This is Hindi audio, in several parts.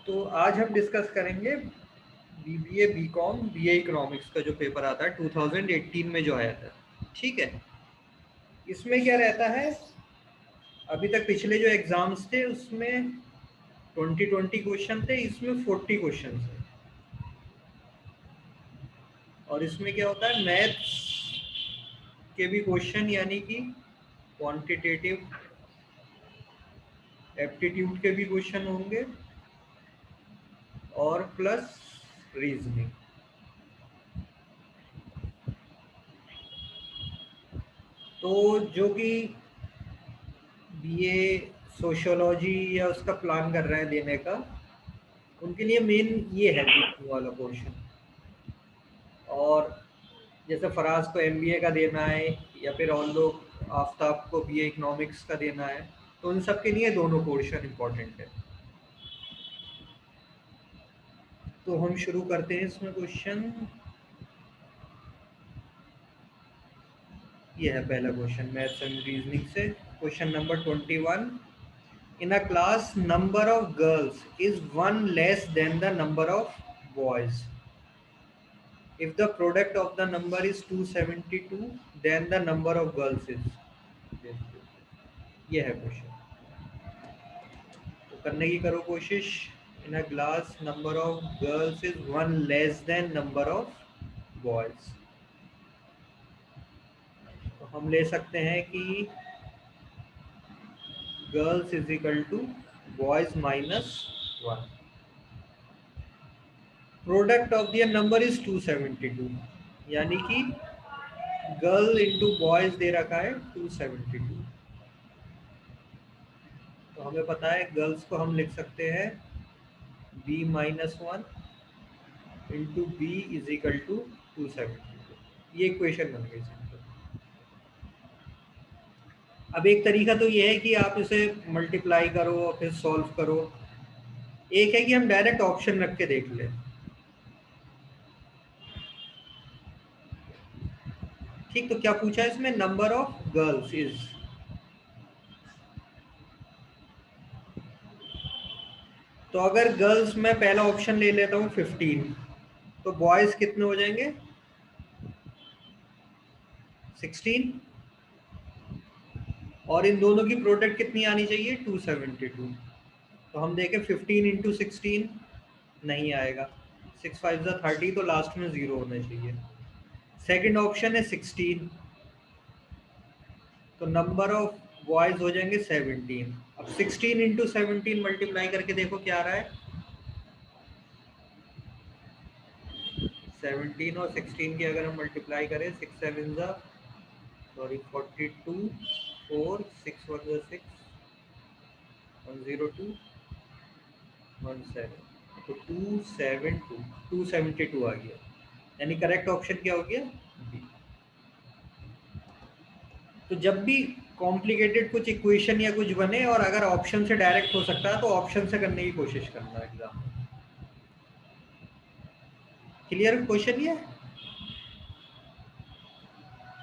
तो आज हम डिस्कस करेंगे बीबीए बीकॉम बीए इकोनॉमिक्स का जो पेपर आता है 2018 में जो आया था। ठीक है, इसमें क्या रहता है, अभी तक पिछले जो एग्जाम्स थे उसमें 20 क्वेश्चन थे, इसमें 40 क्वेश्चन थे। और इसमें क्या होता है, मैथ्स के भी क्वेश्चन यानी कि क्वांटिटेटिव एप्टीट्यूड के भी क्वेश्चन होंगे और प्लस रीजनिंग। तो जो कि बीए सोशियोलॉजी या उसका प्लान कर रहे हैं देने का, उनके लिए मेन ये है रीजनिंग वाला पोर्शन। और जैसे फराज को एमबीए का देना है या फिर और लोग आफ्ताब को बीए इकोनॉमिक्स का देना है, तो उन सब के लिए दोनों पोर्शन इम्पोर्टेंट है। तो हम शुरू करते हैं इसमें क्वेश्चन। ये है पहला क्वेश्चन मैथ्स एंड रीजनिंग से, question number 21। In a class, number of girls is one less than the number of boys. If the product of the number is 272, then the number of girls is this. ये है क्वेश्चन, तो करने की करो कोशिश। In a class, number of girls is one less than number of boys. तो हम ले सकते हैं कि girls is equal to boys minus 1। Product of their number is 272, यानी कि गर्ल इंटू बॉयज दे रखा है 272। तो हमें पता है गर्ल्स को हम लिख सकते हैं b minus 1 into B is equal to 272। ये इक्वेशन बन गई सिंपल। अब एक तरीका तो ये है कि आप इसे मल्टीप्लाई करो और फिर सॉल्व करो। एक है कि हम डायरेक्ट ऑप्शन रख के देख लें। ठीक, तो क्या पूछा है इसमें, नंबर ऑफ गर्ल्स इज, तो अगर गर्ल्स में पहला ऑप्शन ले लेता हूँ 15, तो बॉयज कितने हो जाएंगे 16, और इन दोनों की प्रोडक्ट कितनी आनी चाहिए 272। तो हम देखें 15 इंटू 16 नहीं आएगा, 6 5 30, तो लास्ट में 0 होना चाहिए। सेकंड ऑप्शन है 16, तो नंबर ऑफ बॉयज हो जाएंगे 17। अब 16 इंटू 17 मल्टीप्लाई करके देखो क्या आ रहा है, 17 और 16 की अगर हम मल्टीप्लाई करें, 6 7 सॉरी 42, 4 6 1 6 102 17, तो 272 आ गया, यानी करेक्ट ऑप्शन क्या हो गया बी। तो जब भी कॉम्प्लिकेटेड कुछ इक्वेशन या कुछ बने और अगर ऑप्शन से डायरेक्ट हो सकता है तो ऑप्शन से करने की कोशिश करना एग्जाम में। क्लियर क्वेश्चन ये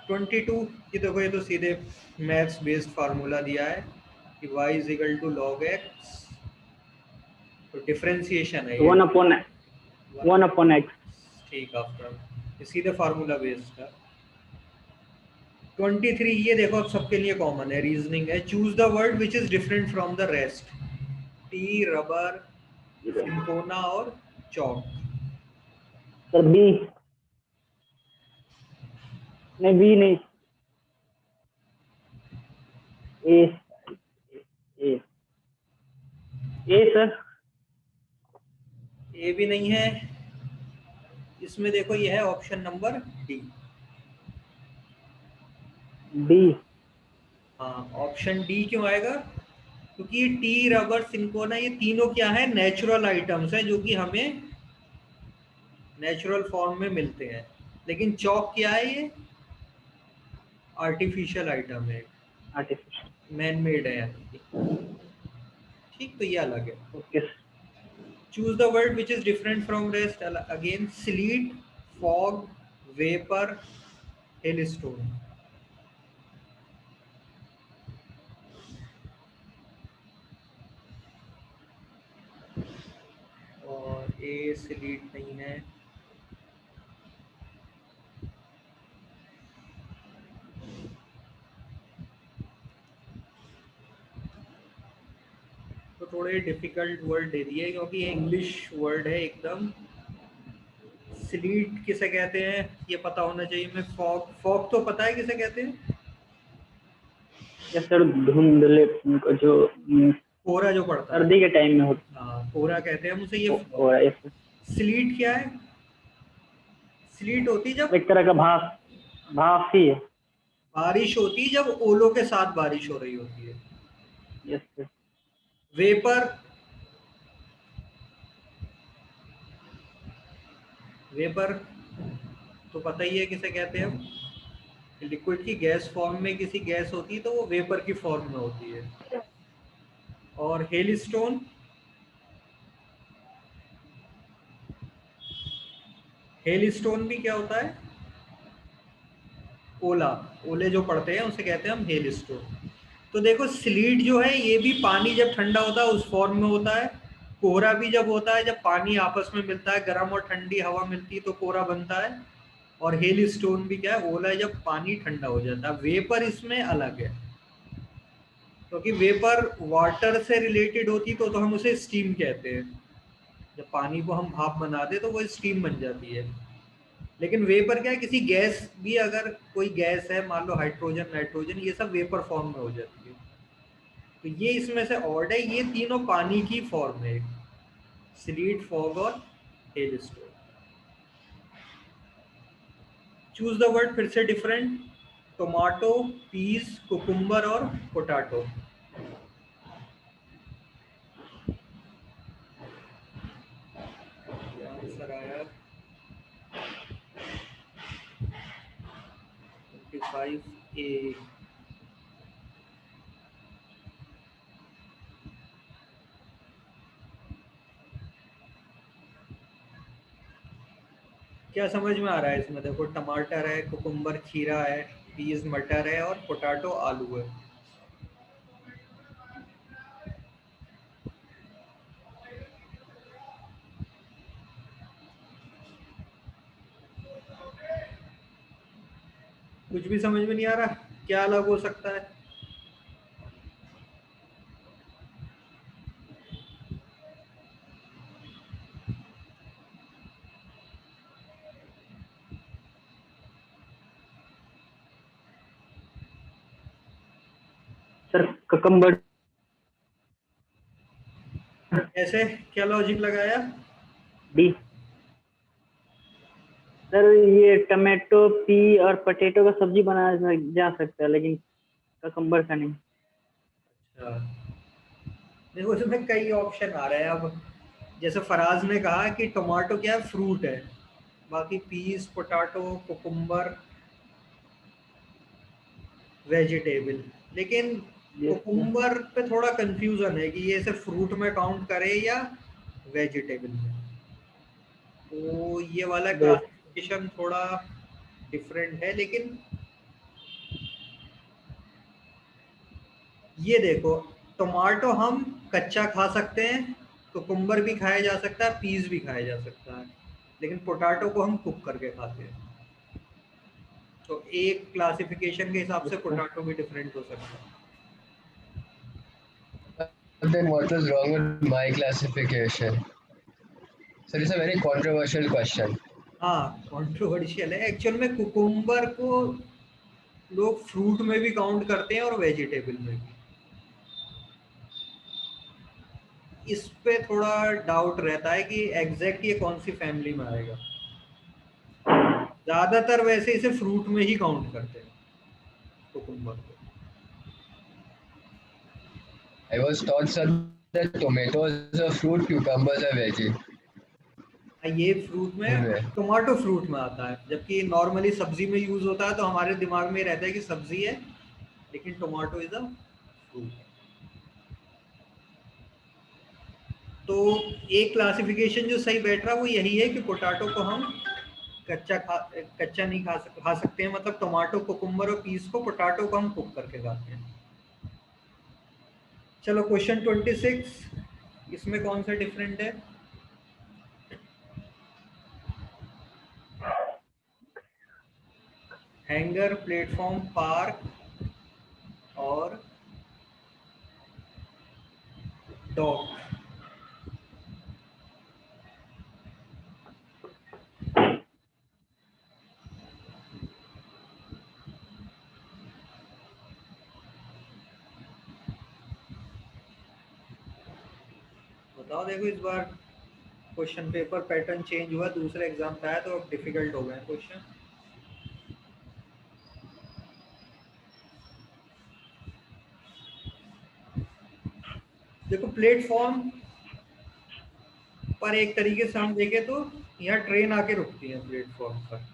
22 की देखो, ये तो सीधे मैथ्स बेस्ड फार्मूला दिया है कि y is equal to log x, तो डिफरेंशिएशन है ये 1/x। ठीक, आफ्टर ये सीधे फार्मूला बेस्ड था। 23 ये देखो अब सबके लिए कॉमन है, रीजनिंग है। Choose the word which is different from the rest, T, rubber, cinchona और चौक। सर बी, नहीं बी नहीं, ए ए ए सर, ए भी नहीं है इसमें, देखो ये है ऑप्शन नंबर डी। डी। हाँ, ऑप्शन डी क्यों आएगा, क्योंकि ये टी, रबर, सिंकोना ये तीनों क्या है, नेचुरल आइटम्स है जो कि हमें नेचुरल फॉर्म में मिलते हैं। लेकिन चौक क्या है, ये आर्टिफिशियल आइटम है, आर्टिफिशियल। मैन मेड है यानी कि। ठीक, तो ये अलग है। Okay. Choose the word which is different from rest, again sleet, fog, vapour, hailstone. A sleet नहीं है। तो थोड़े डिफिकल्ट वर्ड दे दिए क्योंकि इंग्लिश वर्ड है एकदम। सिलीट किसे कहते हैं ये पता होना चाहिए। मैं फॉग, फॉग तो पता है किसे कहते हैं। यस सर, धुंधले जो कोहरा जो पड़ता है। सर्दी के टाइम में होता हाँ कोहरा कहते हैं हम उसे, ये हो रहा है यस सर। स्लीट क्या है? स्लीट होती जब एक तरह का भाप, भाप ही है। बारिश होती, जब ओलों के साथ बारिश हो रही होती है। Yes sir. वेपर, वेपर तो पता ही है किसे कहते हैं हम। लिक्विड की गैस फॉर्म में किसी गैस होती है तो वो वेपर की फॉर्म में होती है। और हेलस्टोन, हेलस्टोन भी क्या होता है? ओला, ओले जो पड़ते हैं उसे कहते हैं हम हेलस्टोन। तो देखो स्लीट जो है ये भी पानी जब ठंडा होता है उस फॉर्म में होता है। कोहरा भी जब होता है जब पानी आपस में मिलता है, गर्म और ठंडी हवा मिलती है तो कोहरा बनता है। और हेल स्टोन भी क्या है? ओला है जब पानी ठंडा हो जाता है। वेपर इसमें अलग है क्योंकि वेपर वाटर से रिलेटेड होती तो हम उसे स्टीम कहते हैं। जब पानी को हम भाप बना दे तो वो स्टीम बन जाती है। लेकिन वेपर क्या है? किसी गैस भी, अगर कोई गैस है मान लो हाइड्रोजन नाइट्रोजन, ये सब वेपर फॉर्म में हो जाती है। तो ये इसमें से ऑड है, ये तीनों पानी की फॉर्म है, स्लीट फॉग और hello stone. Choose the word फिर से डिफरेंट। टोमेटो, पीस, कुकुम्बर और पोटैटो। क्या आंसर आया? 25A। क्या समझ में आ रहा है इसमें? देखो टमाटर है, कुकुम्बर खीरा है, पीस मटर है और पोटैटो आलू है। कुछ भी समझ में नहीं आ रहा? क्या अलग हो सकता है? Sir cucumber. ऐसे क्या लॉजिक लगाया? डी। सर ये टमाटो पी और पोटैटो का सब्जी बनाया जा सकता है, लेकिन ककम्बर का नहीं। अच्छा, देखो इसमें कई ऑप्शन आ रहे हैं अब। जैसे फराज ने कहा कि टमाटो क्या है? फ्रूट है। बाकी पीस, पोटैटो, कुकुम्बर वेजिटेबल। लेकिन यस सर। कुकुम्बर पे थोड़ा कंफ्यूजन है कि ये इसे फ्रूट में काउंट करे या वेजिटेबल में। तो ये वाला बेस्ट। क्लासिफिकेशन थोड़ा डिफरेंट है। लेकिन ये देखो, टमाटो हम कच्चा खा सकते हैं, कुकुम्बर भी खाया जा सकता है, पीस भी खाया जा सकता है। लेकिन पोटैटो को हम कुक करके खाते हैं। तो एक क्लासिफिकेशन के हिसाब यस से सर। पोटैटो भी डिफरेंट हो सकता है। Then what was wrong with my classification? So it's a very controversial question. हाँ कंट्रोवर्शियल है एक्चुअल में। कुकुम्बर को लोग फ्रूट में भी काउंट करते हैं और वेजिटेबल में भी। इस पे थोड़ा डाउट रहता है कि एग्जैक्ट ये कौन सी फैमिली में आएगा। ज्यादातर वैसे इसे फ्रूट में ही काउंट करते हैं कुकुम्बर को। I was taught sir that tomatoes are fruit, cucumbers are veggie. ये फ्रूट में, Anyway, टोमेटो फ्रूट में आता है, जबकि नॉर्मली सब्जी में यूज होता है तो हमारे दिमाग में रहता है कि सब्जी है, लेकिन टोमेटो इज अ फ्रूट। तो एक क्लासिफिकेशन जो सही बैठ रहा है वो यही है कि पोटैटो को हम कच्चा नहीं खा सकते हैं। मतलब टोमेटो, कुकुम्बर और पीस को, पोटैटो को हम कुक करके खाते हैं। चलो क्वेश्चन 26, इसमें कौन सा डिफरेंट है? हैंगर, प्लेटफॉर्म, पार्क और डॉक। बताओ, देखो इस बार क्वेश्चन पेपर पैटर्न चेंज हुआ, दूसरे एग्जाम पे आया तो अब डिफिकल्ट हो गए क्वेश्चन। देखो प्लेटफॉर्म पर एक तरीके से हम देखें तो यहाँ ट्रेन आके रुकती है प्लेटफॉर्म पर।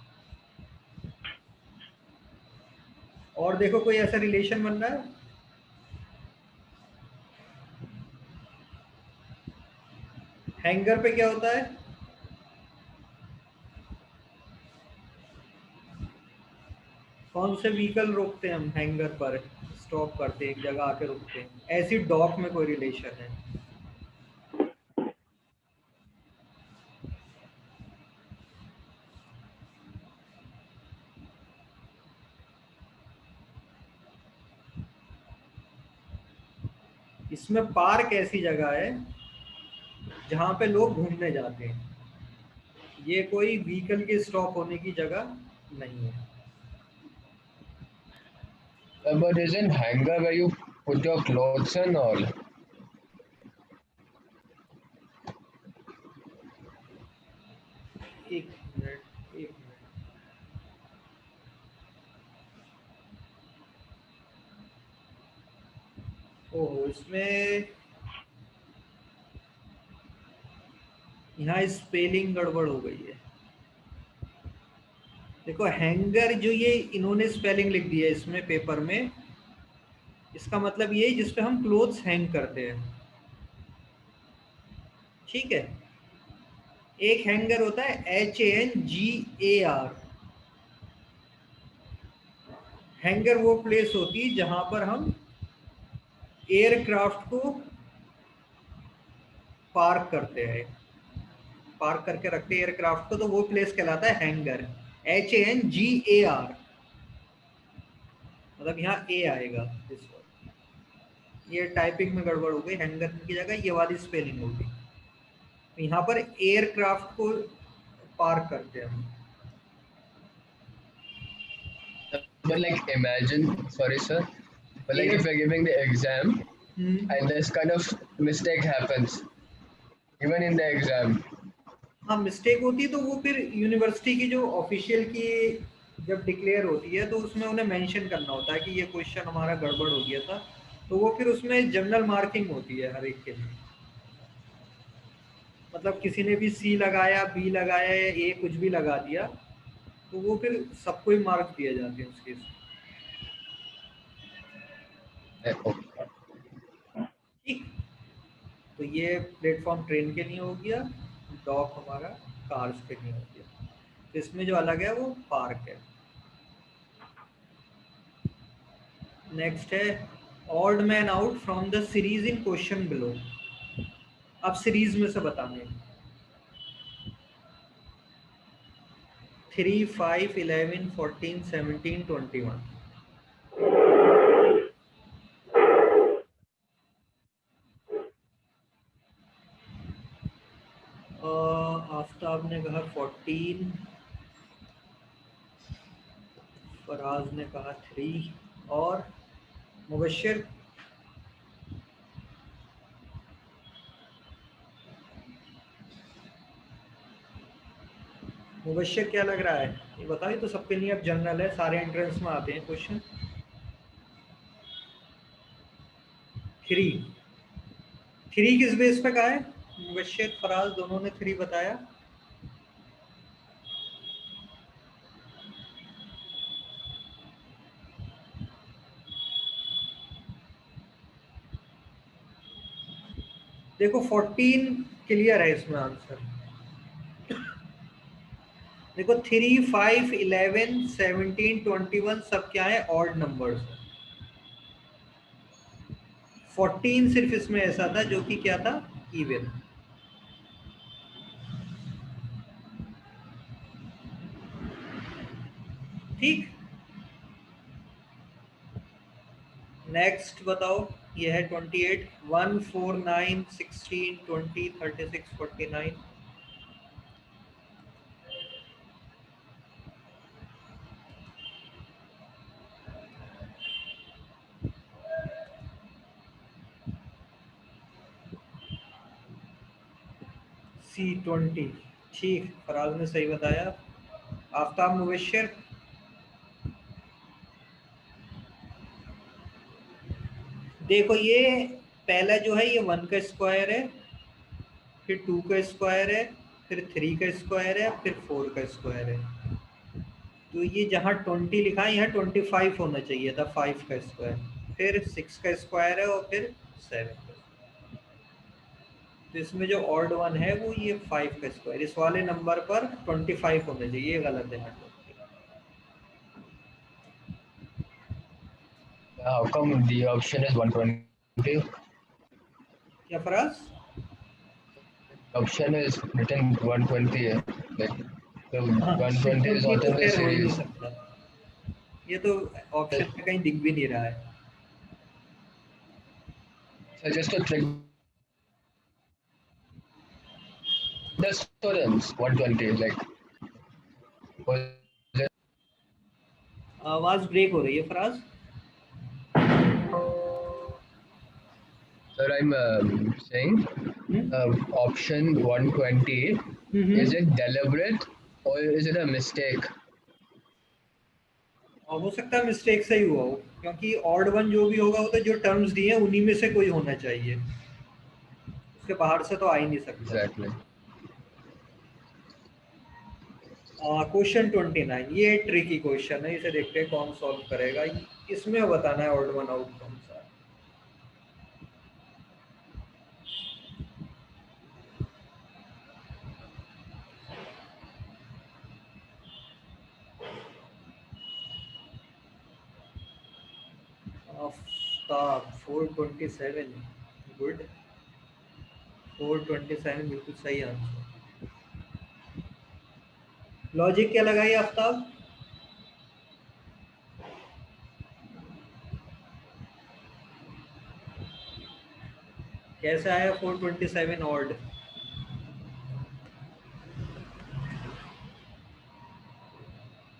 और देखो कोई ऐसा रिलेशन बन रहा है? हैंगर पे क्या होता है? कौन से व्हीकल रोकते हैं हम हैंगर पर? स्टॉप करते हैं, एक जगह आके रुकते हैं। ऐसी डॉक में कोई रिलेशन है? इसमें पार्क ऐसी जगह है जहां पे लोग घूमने जाते हैं, ये कोई व्हीकल के स्टॉप होने की जगह नहीं है। But isn't hanger where you put your clothes and all? एक मिनट, एक मिनट। ओहो, इसमें यहाँ स्पेलिंग गड़बड़ हो गई है। देखो हैंगर जो ये इन्होंने स्पेलिंग लिख दिया है इसमें पेपर में, इसका मतलब ये है जिसपे हम क्लोथ्स हैंग करते हैं, ठीक है। एक हैंगर होता है HANGAR। हैंगर वो प्लेस होती है जहां पर हम एयरक्राफ्ट को पार्क करते हैं, पार्क करके रखते हैं एयरक्राफ्ट को, तो वो प्लेस कहलाता है हैंगर। HANGAR, मतलब यहाँ ए आएगा इस वक्त। ये टाइपिंग में गड़बड़ हो गई, हैंगर की जगह ये वाली स्पेलिंग होगी। तो यहाँ पर एयरक्राफ्ट को पार्क करते हैं हम। But like imagine, sorry sir, but like air if you're giving the exam and this kind of mistake happens, even in the exam, हाँ, मिस्टेक होती है तो वो फिर यूनिवर्सिटी की जो ऑफिशियल की जब डिक्लेयर होती है तो उसमें उन्हें मेंशन करना होता है कि ये क्वेश्चन हमारा गड़बड़ हो गया था, तो वो फिर उसमें जनरल मार्किंग होती है हर एक के लिए। मतलब किसी ने भी सी लगाया, बी लगाया या ए कुछ भी लगा दिया तो वो फिर सबको ही मार्क्स दिए जाते हैं उसके। okay. ठीक, तो ये प्लेटफॉर्म ट्रेन के लिए हो गया, डॉक हमारा कार्स के लिए हो गया। तो इसमें जो अलग है वो पार्क है। नेक्स्ट है odd man out from the series in question below. अब सीरीज में से बताने 3, 5, 11, 14, 17, 21। आफ्ताब ने कहा 14, फराज ने कहा 3 और मुबश्शिर मुबश्शिर क्या लग रहा है ये बताइए। तो सबके लिए अब जनरल है, सारे एंट्रेंस में आते हैं क्वेश्चन। 3, 3 किस बेस पे कहा है? मुबश्शिर फराज दोनों ने 3 बताया। देखो 14 क्लियर है इसमें आंसर। देखो 3, 5, 11, 17, 21 सब क्या है? Odd numbers. 14 सिर्फ इसमें ऐसा था जो कि क्या था? इवन। ठीक, नेक्स्ट बताओ, ये है 28, 1 4 9 16 20 36 49। C20, ठीक, फराज ने सही बताया। आफ्ताब मुबश्शिर, देखो ये पहला जो है ये 1 का स्क्वायर है, फिर 2 का स्क्वायर है, फिर 3 का स्क्वायर है, फिर 4 का स्क्वायर है। तो ये जहाँ 20 लिखा है यहाँ 25 होना चाहिए था, 5 का स्क्वायर, फिर 6 का स्क्वायर है और फिर 7 का। तो इसमें जो ऑड वन है वो ये 5 का स्क्वायर, इस वाले नंबर पर 25 होना चाहिए, ये गलत है। How come the option is 120? क्या फराज? Option is written 120 है. Like the हाँ, 120 is C20 not तो in the खैर हो ही नहीं series. सकता, ये तो ऑप्शन में कहीं दिख भी नहीं रहा है। So just to trick the students, 120 like was it? आवाज ब्रेक हो रही है Faraz. Sir, I'm saying option 120, is it deliberate or is it a mistake? और हो सकता है मिस्टेक से ही हुआ हो, क्योंकि ऑड वन जो भी होगा वो तो जो टर्म्स दिए हैं उन्हीं में से कोई होना चाहिए, उसके बाहर से तो आ ही नहीं सकता। Exactly. क्वेश्चन 29, ये ट्रिकी क्वेश्चन है, इसे देखते हैं कौन सॉल्व करेगा। इसमें बताना है ऑड वन आउट कौन सा है। आफ्ताब 427, गुड, 427 बिल्कुल सही आंसर। लॉजिक क्या लगाई आफ्ताब? कैसे आया 427 ऑड?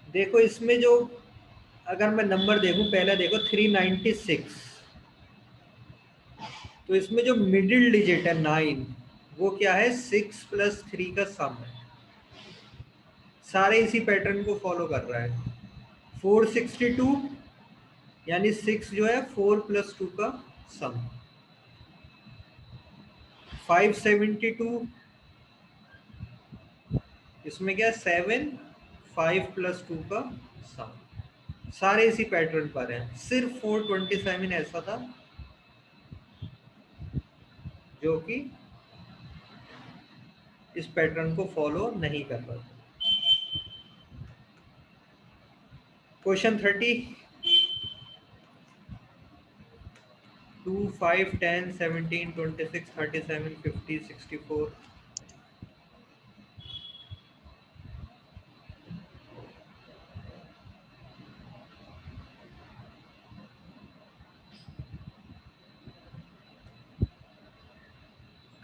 देखो इसमें जो, अगर मैं नंबर देखूं, पहले देखो 396, तो इसमें जो मिडिल डिजिट है 9, वो क्या है, 6 + 3 का सम है। सारे इसी पैटर्न को फॉलो कर रहा है। 462 यानी 6 जो है 4 + 2 का सम। 572 इसमें क्या, 7 5 + 2 का सम। सारे इसी पैटर्न पर हैं, सिर्फ 427 ऐसा था जो कि इस पैटर्न को फॉलो नहीं कर रहा था। क्वेश्चन 30, 2 5 10 17 26 37 50 64।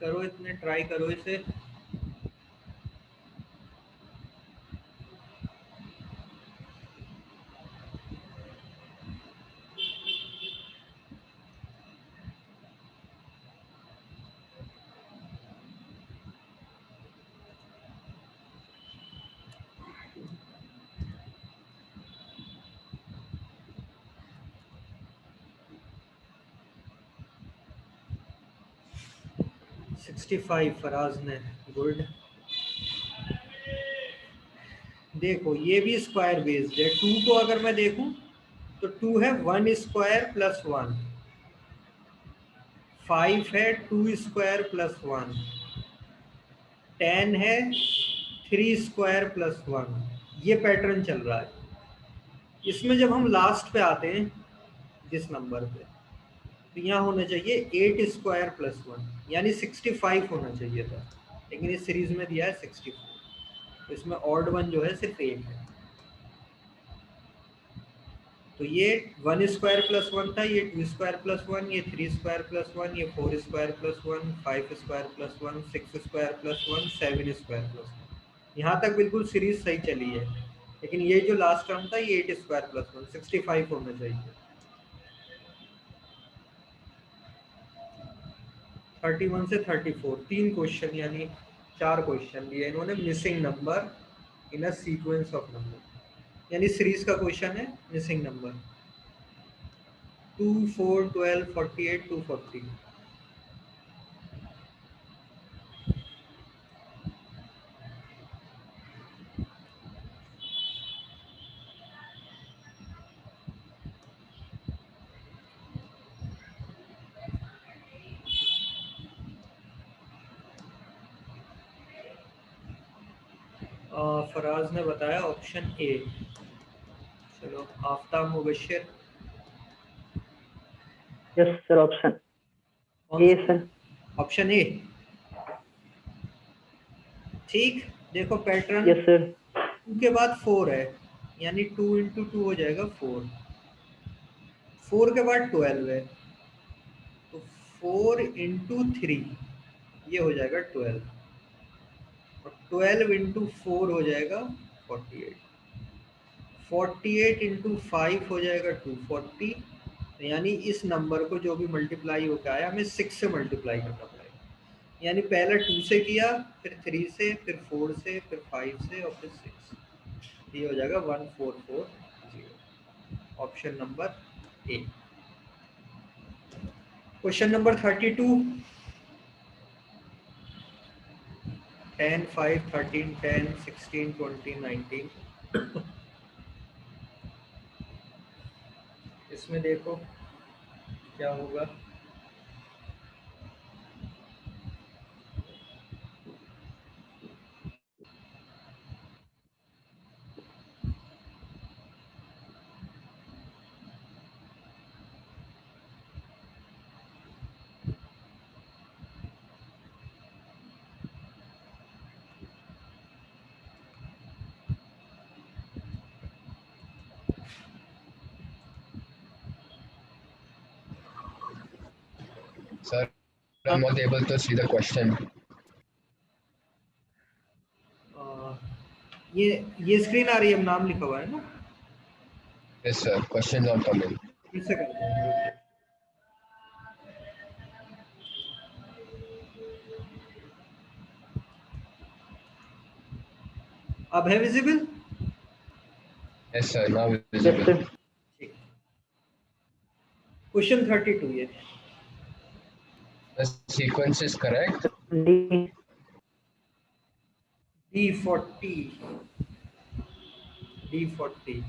करो, इतने ट्राई करो इसे। सिक्सटी फाइव फराज ने, गुड। देखो ये भी स्क्वायर बेस्ड है। 2 को अगर मैं देखूं तो 2 है 1 स्क्वायर प्लस 1, 5 है 2 स्क्वायर प्लस 1, 10 है 3 स्क्वायर प्लस 1। ये पैटर्न चल रहा है। इसमें जब हम लास्ट पे आते हैं जिस नंबर पे, तो यहाँ होना चाहिए 8 स्क्वायर प्लस 1, यानी 65 होना चाहिए था, लेकिन इस सीरीज में दिया है 64। तो इसमें ऑड वन जो है सिर्फ 8 है। तो ये 1 स्क्वायर प्लस 1 था, ये 2 स्क्वायर प्लस 1, ये 3 स्क्वायर प्लस 1, ये 4 square plus 1, 5 square plus 1, 6 square plus 1, 7 square plus 1। यहाँ तक बिल्कुल सीरीज सही चली है, लेकिन ये जो लास्ट टर्म था ये 8 स्क्वायर प्लस 1 65 होना चाहिए। 31 से 34 तीन क्वेश्चन यानी 4 क्वेश्चन दिए इन्होंने, missing number in a sequence of number, यानी सीरीज का क्वेश्चन है मिसिंग नंबर 2 4 12 48 240। फराज ने बताया ऑप्शन ए। चलो Aftab Mubashir, yes sir, option कौन ए सा? सर। ऑप्शन ए ठीक। देखो पैटर्न, यस सर। 2 के बाद 4 है, यानी 2 इंटू 2 हो जाएगा 4, 4 के बाद 12 है, तो 4 इंटू 3 ये हो जाएगा 12, और 12 इंटू 4 हो जाएगा 48, 48 इंटू 5 हो जाएगा 240, यानी इस नंबर को जो भी मल्टीप्लाई होकर आया हमें 6 से मल्टीप्लाई करना पड़ेगा, यानी पहले 2 से किया, फिर 3 से, फिर 4 से, फिर 5 से, और फिर 6, ये हो जाएगा 1440। Option number A. Question number 32, 10 5 13 10 16 20 19। इसमें देखो क्या होगा। Sir, I'm not able to see the question. अ, ये स्क्रीन आ रही है, नाम लिखा हुआ है ना, Yes, sir. Questions not coming. फिर से कर देंगे। अब है visible? Yes, sir. Now yes visible. Sir. ठीक। क्वेश्चन 32 ये, The sequence is correct. D. D40, D40।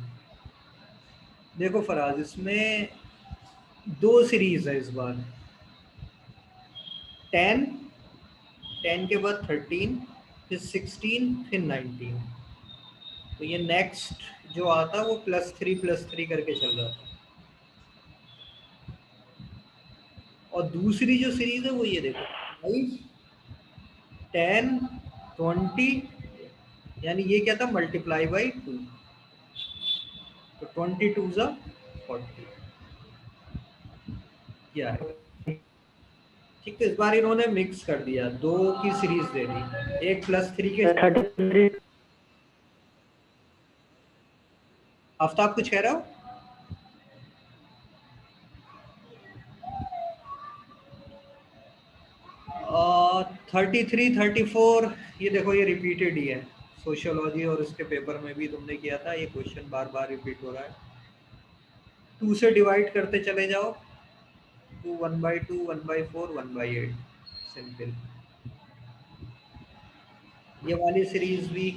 देखो फराज, इसमें 2 सीरीज है इस बार, 10, 10 के बाद 13, फिर 16, फिर 19। तो ये नेक्स्ट जो आता वो +3 करके चल रहा था, और दूसरी जो सीरीज है वो ये देखो 5 10 20, यानी ये क्या था, मल्टीप्लाई बाई 2, तो 22 ज़ा 40 क्या है। ठीक, तो इस बार इन्होंने मिक्स कर दिया, 2 की सीरीज दे दी, एक +3 के। 33। आफ्ताब कुछ कह रहा हो? और 33 34 ये देखो, ये रिपीटेड ही है, सोशियोलॉजी और उसके पेपर में भी तुमने किया था, ये क्वेश्चन बार बार रिपीट हो रहा है। 2 से डिवाइड करते चले जाओ, 2 1/2 1/4 1/8, सिंपल। ये वाली सीरीज भी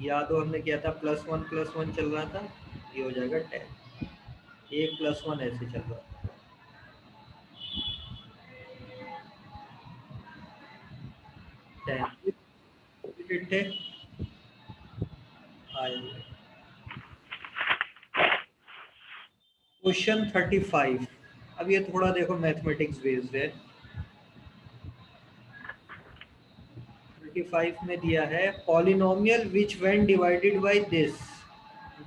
याद हो, हमने किया था +1 चल रहा था, ये हो जाएगा 10, 1 +1 ऐसे चल रहा था, 10 रिपीटेड थे आए। क्वेश्चन 35, अब ये थोड़ा देखो मैथमेटिक्स बेस्ड है। 35 में दिया है polynomial which when divided by this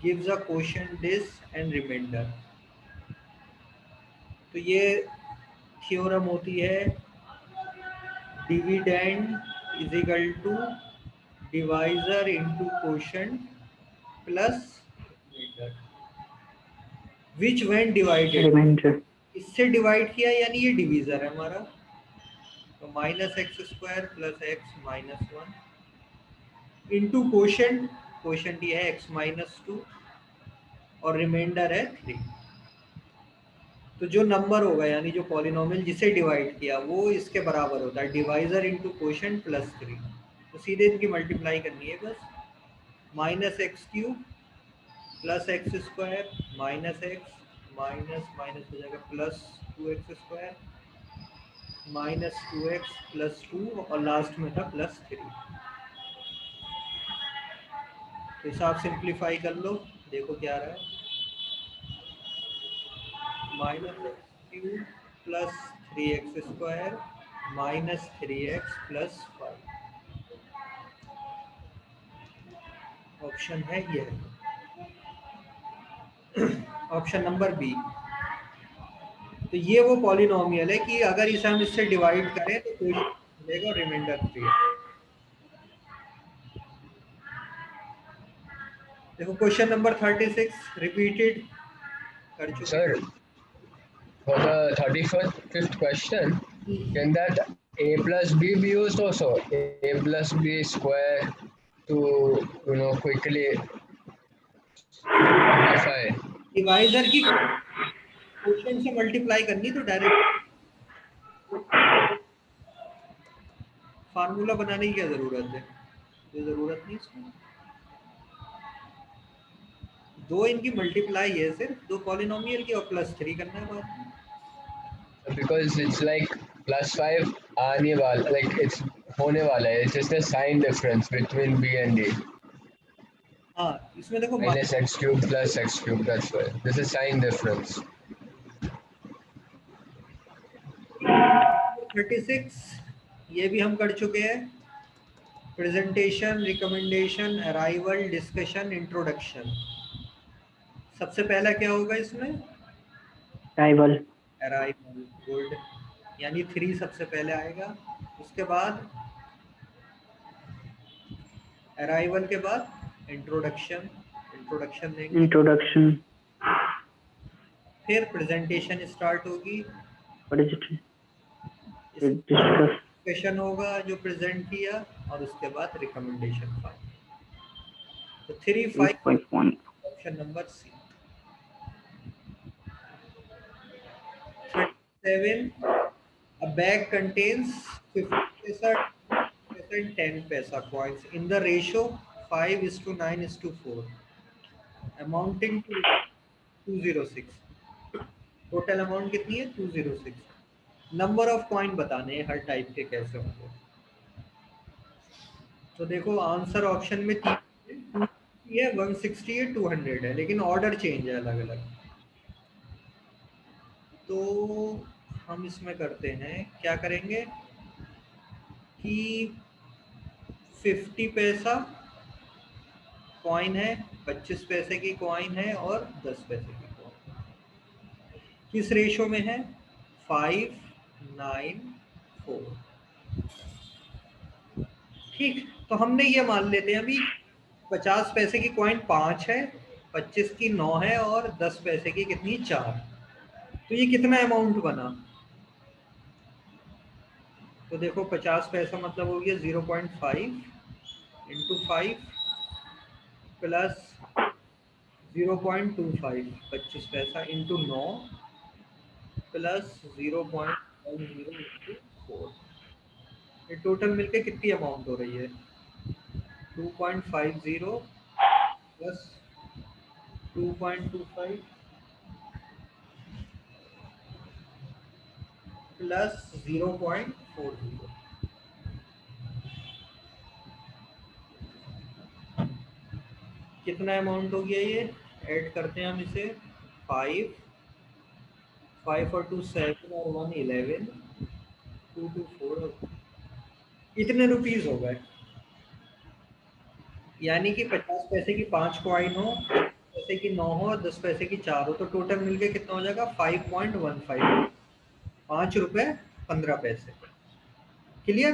gives a quotient this and remainder. तो ये थ्योरम होती है dividend is equal to divisor into quotient plus remainder which when divided, remainder. इससे डिवाइड किया यानी ये डिवीजर है हमारा, तो minus x square plus x minus one into quotient, quotient ये है एक्स माइनस टू और रिमाइंडर है 3। तो जो नंबर होगा यानी जो पॉलिनोमियल जिसे डिवाइड किया वो इसके बराबर होता है डिवाइजर इंटू क्वोशंट प्लस 3। तो सीधे इनकी मल्टीप्लाई करनी है बस, minus x cube plus x square minus x minus minus हो जाएगा plus 2x square minus 2x plus 2 और लास्ट में था प्लस 3। तो इसे आप सिंप्लीफाई कर लो, देखो क्या आ रहा है, minus x cube plus 3x square minus 3x plus 5। Option है ये, ऑप्शन नंबर बी। तो ये वो पॉलिनोमियल है कि अगर इसे हम इससे डिवाइड करें तो कोई मिलेगा और रिमाइंडर 3। देखो क्वेश्चन नंबर 36 रिपीटेड कर चुके Sir, for the 35th question, can that a plus b be used also? A plus b square to quickly simplify. Divisor की क्वेश्चन से मल्टीप्लाई करनी तो डायरेक्ट फार्मूला बनाने की क्या जरूरत है, कोई जरूरत नहीं इसमें। दो इनकी मल्टीप्लाई है सिर्फ, दो पॉलिनोमियल की और प्लस 3 करना है बाद में। Because it's like plus 5 आने वाला, like it's होने वाला है, it's just a sign difference between b and d. हाँ इसमें देखो Minus x cube plus x cube, that's why. This is sign difference. 36 ये भी हम कर चुके हैं, presentation recommendation arrival discussion introduction. सबसे पहला क्या होगा इसमें, अराइवल। अराइवल, गुड, यानी 3 सबसे पहले आएगा। उसके बाद अराइवल के बाद इंट्रोडक्शन, इंट्रोडक्शन देंगे। इंट्रोडक्शन। फिर प्रेजेंटेशन स्टार्ट होगी, डिस्कस। डिस्कशन होगा जो प्रेजेंट किया और उसके बाद रिकमेंडेशन फाइल। तो 3 5 3.1 option number C. 37 a bag contains 50 paisa 10 paisa coins in the ratio 5:9:4 amounting to 206। Total amount कितनी है 206। नंबर ऑफ कॉइन बताने हैं हर टाइप के कैसे होंगे। तो देखो आंसर ऑप्शन में 3 है, 160 है, 200 है, लेकिन ऑर्डर चेंज है अलग अलग। तो हम इसमें करते हैं, क्या करेंगे कि 50 पैसा कॉइन है, 25 पैसे की कॉइन है और 10 पैसे की कॉइन। किस रेशो में है 5:9:4। ठीक, तो हमने ये मान लेते हैं अभी 50 पैसे की कॉइन 5 है, 25 की 9 है और 10 पैसे की कितनी 4। तो ये कितना अमाउंट बना, तो देखो 50 पैसा मतलब हो गया 0.5 इंटू 5 प्लस 0.25 25 पैसा इंटू 9 प्लस 0.10 इंटू 4। ये टोटल मिलके कितनी अमाउंट हो रही है 2.50 प्लस 2.25 प्लस 0.40। कितना अमाउंट हो गया ये, ऐड करते हैं हम इसे 5 5 और 2 7 और 1 11 2 2 4 इतने रुपीस हो गए। यानी कि 50 पैसे की 5 कॉइन हो पैसे की 9 हो और 10 पैसे की 4 हो तो टोटल मिलके कितना हो जाएगा 5.15, 5 रुपए 15 पैसे। क्लियर।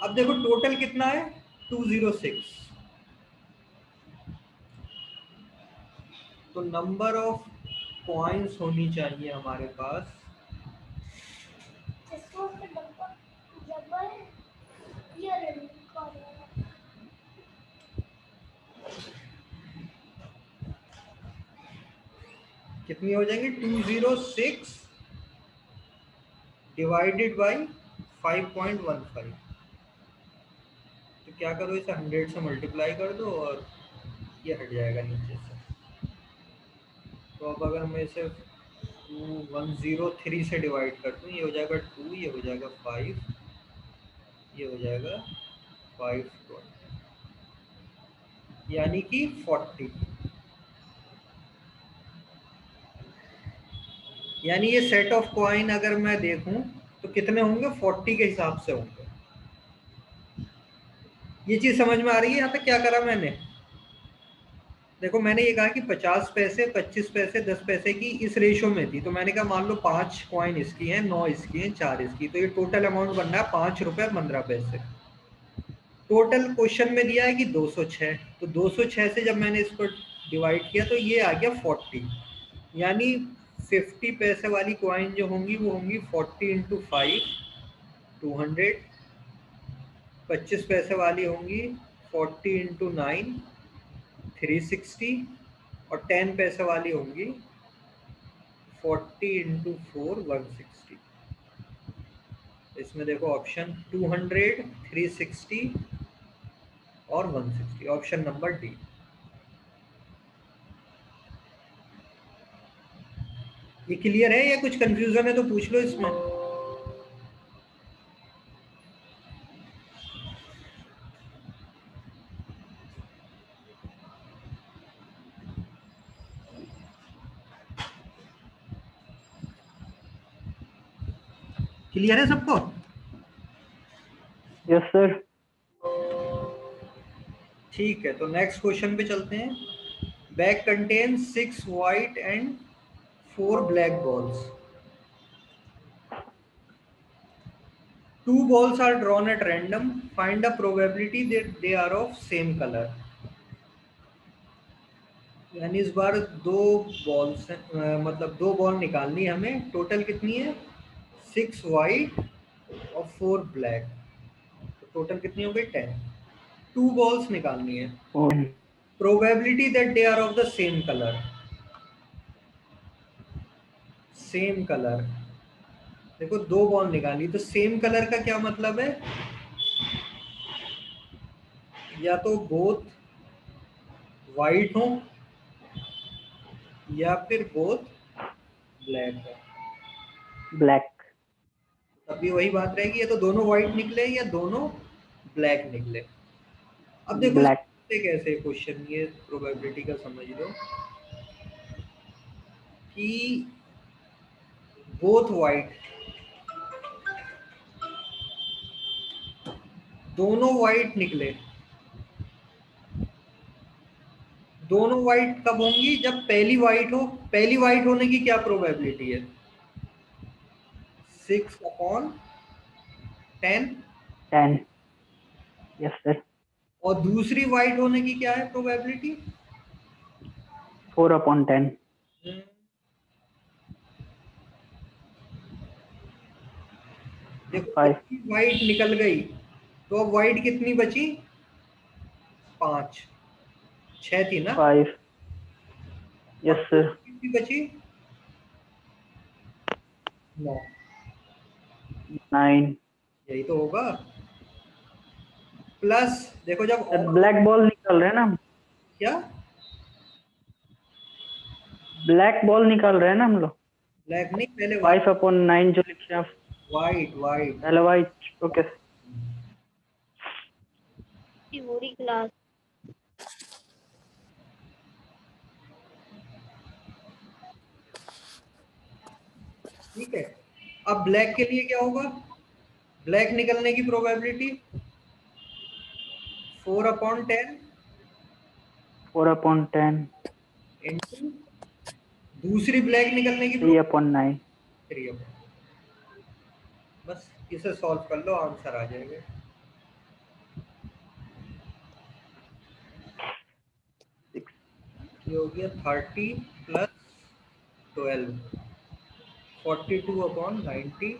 अब देखो टोटल कितना है 206। तो नंबर ऑफ कॉइन्स होनी चाहिए हमारे पास कितनी हो जाएंगी 206 डिवाइडेड बाई 5.15। तो क्या करो इसे 100 से मल्टीप्लाई कर दो और ये हट जाएगा नीचे से। तो अब अगर मैं इसे 103 से डिवाइड कर दूँ ये हो जाएगा 2, ये हो जाएगा 5, ये हो जाएगा 520 यानी कि 40। यानी ये सेट ऑफ कॉइन अगर मैं देखूं तो कितने होंगे 40 के हिसाब से होंगे। ये चीज समझ में आ रही है यहाँ तक क्या करा मैंने। देखो मैंने ये कहा कि 50 पैसे 25 पैसे 10 पैसे की इस रेशो में थी तो मैंने कहा मान लो 5 कॉइन इसकी हैं 9 इसकी हैं 4 इसकी तो ये टोटल अमाउंट बन रहा है 5 रुपए 15 पैसे। टोटल क्वेश्चन में दिया है कि 206 तो 206 से जब मैंने इसको डिवाइड किया तो ये आ गया 40 यानी 50 पैसे वाली कॉइन जो होंगी वो होंगी 40 इंटू 5 200। 25 पैसे वाली होंगी 40 इंटू 9 360 और 10 पैसे वाली होंगी 40 इंटू 4 160। इसमें देखो ऑप्शन 200 360 और 160 ऑप्शन नंबर डी। ये क्लियर है या कुछ कंफ्यूजन है तो पूछ लो इसमें। क्लियर है सबको। Yes sir. ठीक है तो नेक्स्ट क्वेश्चन पे चलते हैं। Bag contains 6 white and 4 black balls. 2 balls are drawn at random. Find the probability that they are of same color. यानी इस बार 2 बॉल्स मतलब 2 बॉल निकालनी है हमें। टोटल कितनी है 6 white और 4 black। तो टोटल कितनी हो गई 10। 2 बॉल्स निकालनी है। Probability that they are of the same color. Same colour. देखो 2 बॉल निकाली तो सेम कलर का क्या मतलब है या तो बोथ वाइट हो या फिर बोथ ब्लैक हो। ब्लैक। तभी वही बात रहेगी या तो दोनों वाइट निकले या दोनों ब्लैक निकले। अब देखो ब्लैक। कैसे क्वेश्चन ये प्रोबेबिलिटी का समझ लो कि बोथ वाइट दोनों वाइट निकले। दोनों वाइट कब होंगी जब पहली वाइट हो। पहली वाइट होने की क्या प्रोबेबिलिटी है 6/10। 10। Yes sir. और दूसरी वाइट होने की क्या है प्रोबेबिलिटी 4/10। देखो 5। वाइट निकल गई तो अब वाइट कितनी बची 5। 6 थी ना। 5। Yes sir. कितनी बची 9। 9। यही तो होगा। प्लस देखो जब सर ब्लैक बॉल निकाल रहे हैं ना हम। क्या ब्लैक बॉल निकाल रहे हैं ना हम लोग। ब्लैक नहीं पहले 5/9 जो लिखे आप। White white. पहले वाइट। ओके। पूरी क्लास। ठीक है। अब ब्लैक के लिए क्या होगा ब्लैक निकलने की प्रोबेबिलिटी 4/10 4/10, इंटू दूसरी ब्लैक निकलने की 3/9. 3 बस इसे सॉल्व कर लो, आंसर आ जाएगा। ये हो गया 30 प्लस 12, 42/90।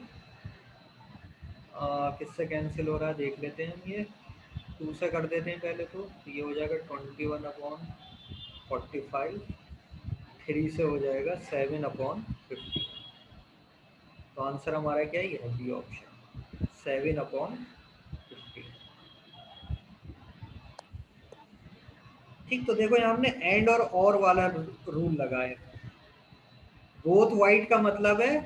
किससे कैंसिल हो रहा है देख लेते हैं हम। ये 2 से कर देते हैं पहले, तो ये हो जाएगा 21/45। 3 से हो जाएगा 7/50। तो आंसर हमारा क्या है, बी ऑप्शन, 7/50। ठीक, तो देखो यहाँ हमने एंड और वाला रूल लगाया। बोथ वाइट का मतलब है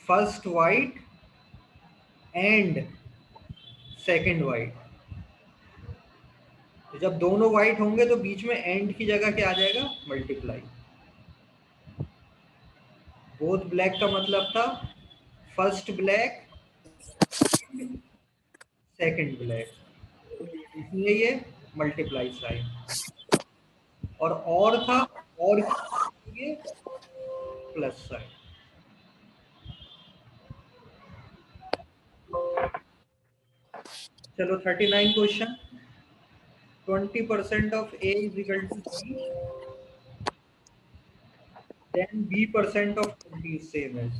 first white and second white. तो जब दोनों वाइट होंगे तो बीच में एंड की जगह क्या आ जाएगा, मल्टीप्लाई। बोथ ब्लैक का मतलब था फर्स्ट ब्लैक सेकंड ब्लैक, इसलिए ये मल्टीप्लाई साइन। और था, और ये प्लस साइन। चलो 39 question. 20% of A is equal to B, then B% of 20 is same as।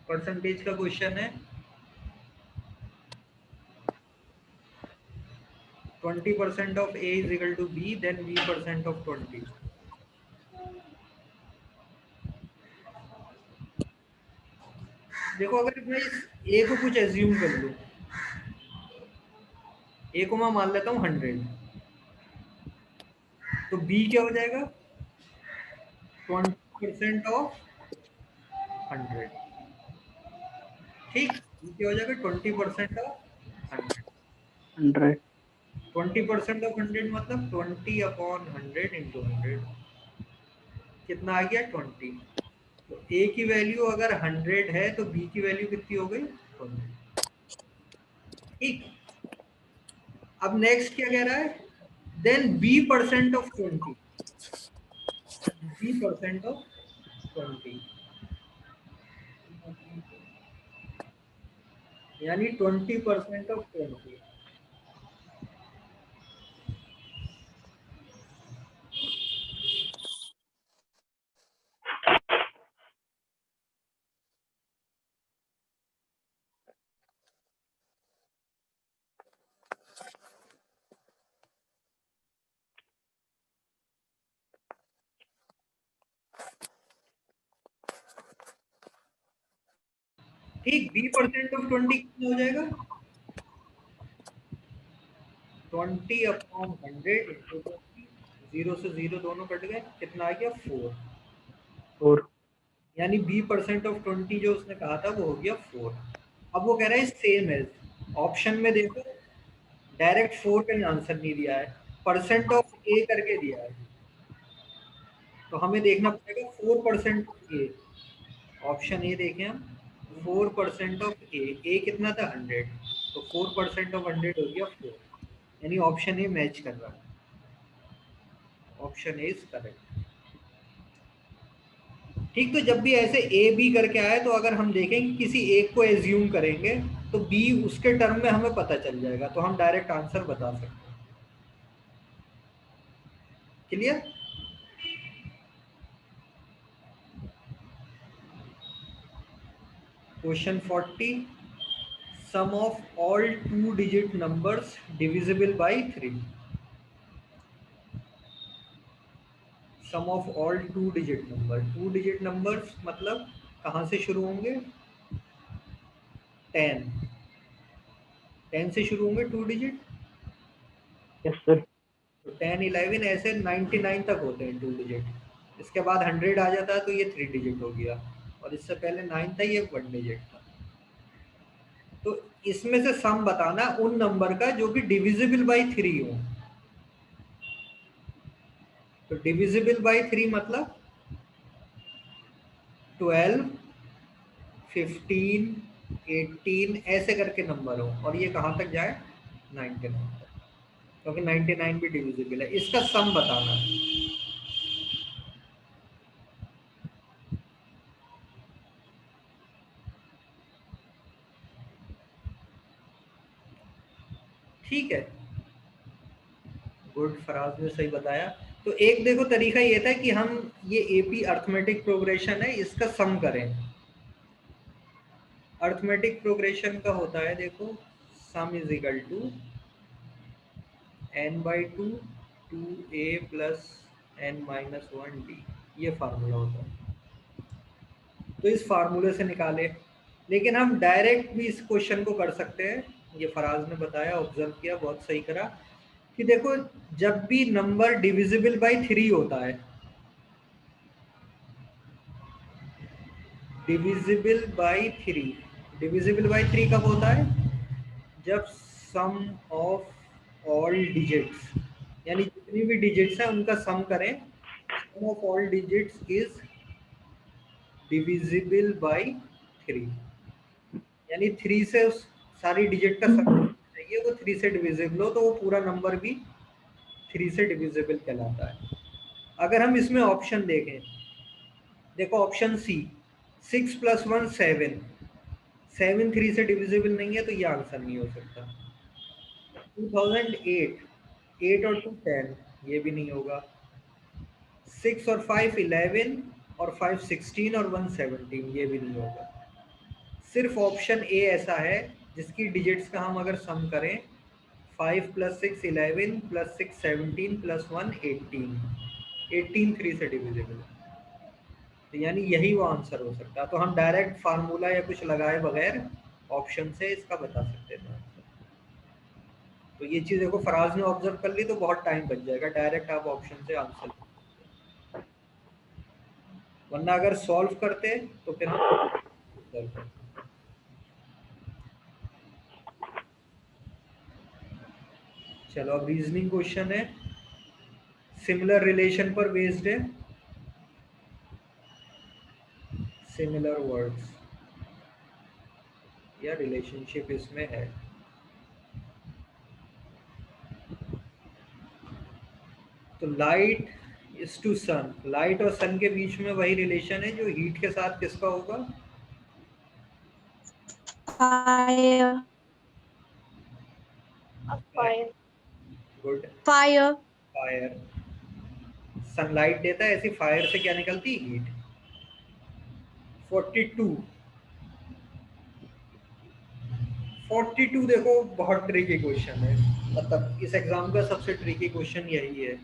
Percentage का क्वेश्चन है। 20% of A is equal to B, then B% of 20। देखो अगर मैं इस A को कुछ एज्यूम कर लूं, A को मैं मान लेता हूँ 100, तो B क्या हो जाएगा, 20% ऑफ 100। ठीक, B क्या हो जाएगा, 20% ऑफ 100। 100. 20% ऑफ 100 मतलब 20/100 इंटू 100, कितना आ गया, 20। तो A की वैल्यू अगर 100 है तो B की वैल्यू कितनी हो गई, 20। ठीक, अब नेक्स्ट क्या कह रहा है, then B% of 20, B% of 20, यानी 20% ऑफ 20। ठीक, B% ऑफ 20 कितना हो जाएगा, 20/100 इंटू 20। 0 से 0 दोनों कट गए, कितना आ गया, 4। 4. यानी B% ऑफ 20 जो उसने कहा था वो हो गया 4। अब वो कह रहा है सेम एज, ऑप्शन में देखो डायरेक्ट 4 का आंसर नहीं दिया है, परसेंट ऑफ A करके दिया है। तो हमें देखना पड़ेगा 4% ऑफ A। ऑप्शन ए देखें हम, 4% ऑफ ए कितना था, 100, तो 4% ऑफ 100 हो गया 4, यानी ऑप्शन ए मैच कर रहा है। Option A is correct. ठीक, तो जब भी ऐसे ए बी करके आए तो अगर हम देखें कि किसी एक को एज्यूम करेंगे तो बी उसके टर्म में हमें पता चल जाएगा, तो हम डायरेक्ट आंसर बता सकते हैं। Clear. Question 40, sum of all 2 digit numbers divisible by 3। Sum of all 2 digit number, 2 digit numbers मतलब कहाँ से शुरू होंगे, 10, 10 से शुरू होंगे 2 डिजिट। Yes, sir. तो 10, 11 ऐसे 99 तक होते हैं 2 डिजिट। इसके बाद 100 आ जाता है तो ये 3 डिजिट हो गया, और इससे पहले 9 था, ये 1 डिजिट था। तो इसमें से सम बताना उन नंबर का जो कि डिविजिबल बाय 3 हो। तो डिविजिबल बाय 3 मतलब 12, 15, 18 ऐसे करके नंबर हो, और ये कहाँ तक जाए, 99, क्योंकि 99 भी डिविजिबल है। इसका सम बताना है। ठीक है, गुड, फराज ने सही बताया। तो एक देखो तरीका ये था कि हम ये एपी अर्थमेटिक प्रोग्रेशन है, इसका सम करें। अर्थमेटिक प्रोग्रेशन का होता है, देखो, sum is equal to n/2 2a plus n-1d, ये फार्मूला होता है। तो इस फार्मूले से निकाले, लेकिन हम डायरेक्ट भी इस क्वेश्चन को कर सकते हैं। ये फराज ने बताया, ऑब्जर्व किया, बहुत सही करा कि देखो जब भी नंबर डिविजिबल बाय 3 होता है, डिविजिबल बाय 3, डिविजिबल बाय 3 कब होता है? जब सम ऑफ ऑल डिजिट्स, यानी जितनी भी डिजिट्स हैं उनका सम करें, sum of all digits is divisible by 3, यानी 3 से उस सारी डिजिट का सम चाहिए, वो 3 से डिविजिबल हो, तो वो पूरा नंबर भी 3 से डिविजिबल कहलाता है। अगर हम इसमें ऑप्शन देखें, देखो ऑप्शन सी, 6 + 1 7, 7 3 से डिविजिबल नहीं है, तो ये आंसर नहीं हो सकता। 2008, 8 और 2 10, ये भी नहीं होगा। 6 और 5 11, और 5 16, और 1 17, ये भी नहीं होगा। सिर्फ ऑप्शन ए ऐसा है जिसकी डिजिट्स का हम अगर सम करें, 5 + 6 11 + 6 17 + 1 18, 18 3 से डिविजिबल है, तो यानी यही वो आंसर हो सकता है। तो हम डायरेक्ट फार्मूला या कुछ लगाए बगैर ऑप्शन से इसका बता सकते हैं। तो ये चीज़ देखो फराज ने ऑब्जर्व कर ली, तो बहुत टाइम बच जाएगा, डायरेक्ट आप ऑप्शन से आंसर, वरना अगर सॉल्व करते तो फिर हम चलो अब रीजनिंग क्वेश्चन है, सिमिलर रिलेशन पर बेस्ड है, सिमिलर वर्ड्स या रिलेशनशिप इसमें है। तो light is to sun, light और सन के बीच में वही रिलेशन है जो हीट के साथ किसका होगा? Fire. fire, good, Fire. Fire. Sunlight देता है, ऐसी फायर से क्या निकलती? हीट। 42, 42 देखो बहुत ट्रिकी क्वेश्चन है, मतलब इस एग्जाम का सबसे ट्रिकी क्वेश्चन यही है।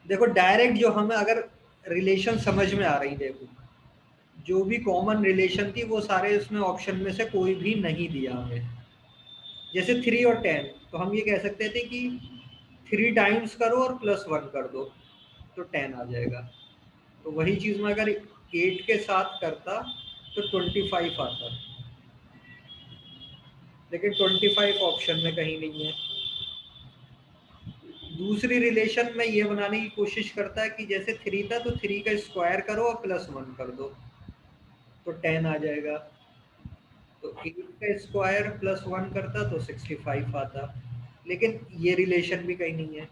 देखो डायरेक्ट जो हमें अगर रिलेशन समझ में आ रही, देखो जो भी कॉमन रिलेशन थी वो सारे उसमें ऑप्शन में से कोई भी नहीं दिया हमें। जैसे 3 और 10, तो हम ये कह सकते थे कि 3 टाइम्स करो और +1 कर दो तो 10 आ जाएगा। तो वही चीज़ में अगर 8 के साथ करता तो 25 आता, लेकिन 25 ऑप्शन में कहीं नहीं है। दूसरी रिलेशन में ये बनाने की कोशिश करता है कि जैसे 3 था तो 3 का स्क्वायर करो और +1 कर दो तो 10 आ जाएगा। तो 8 का स्क्वायर +1 करता तो 65 आता, लेकिन ये रिलेशन भी कहीं नहीं है।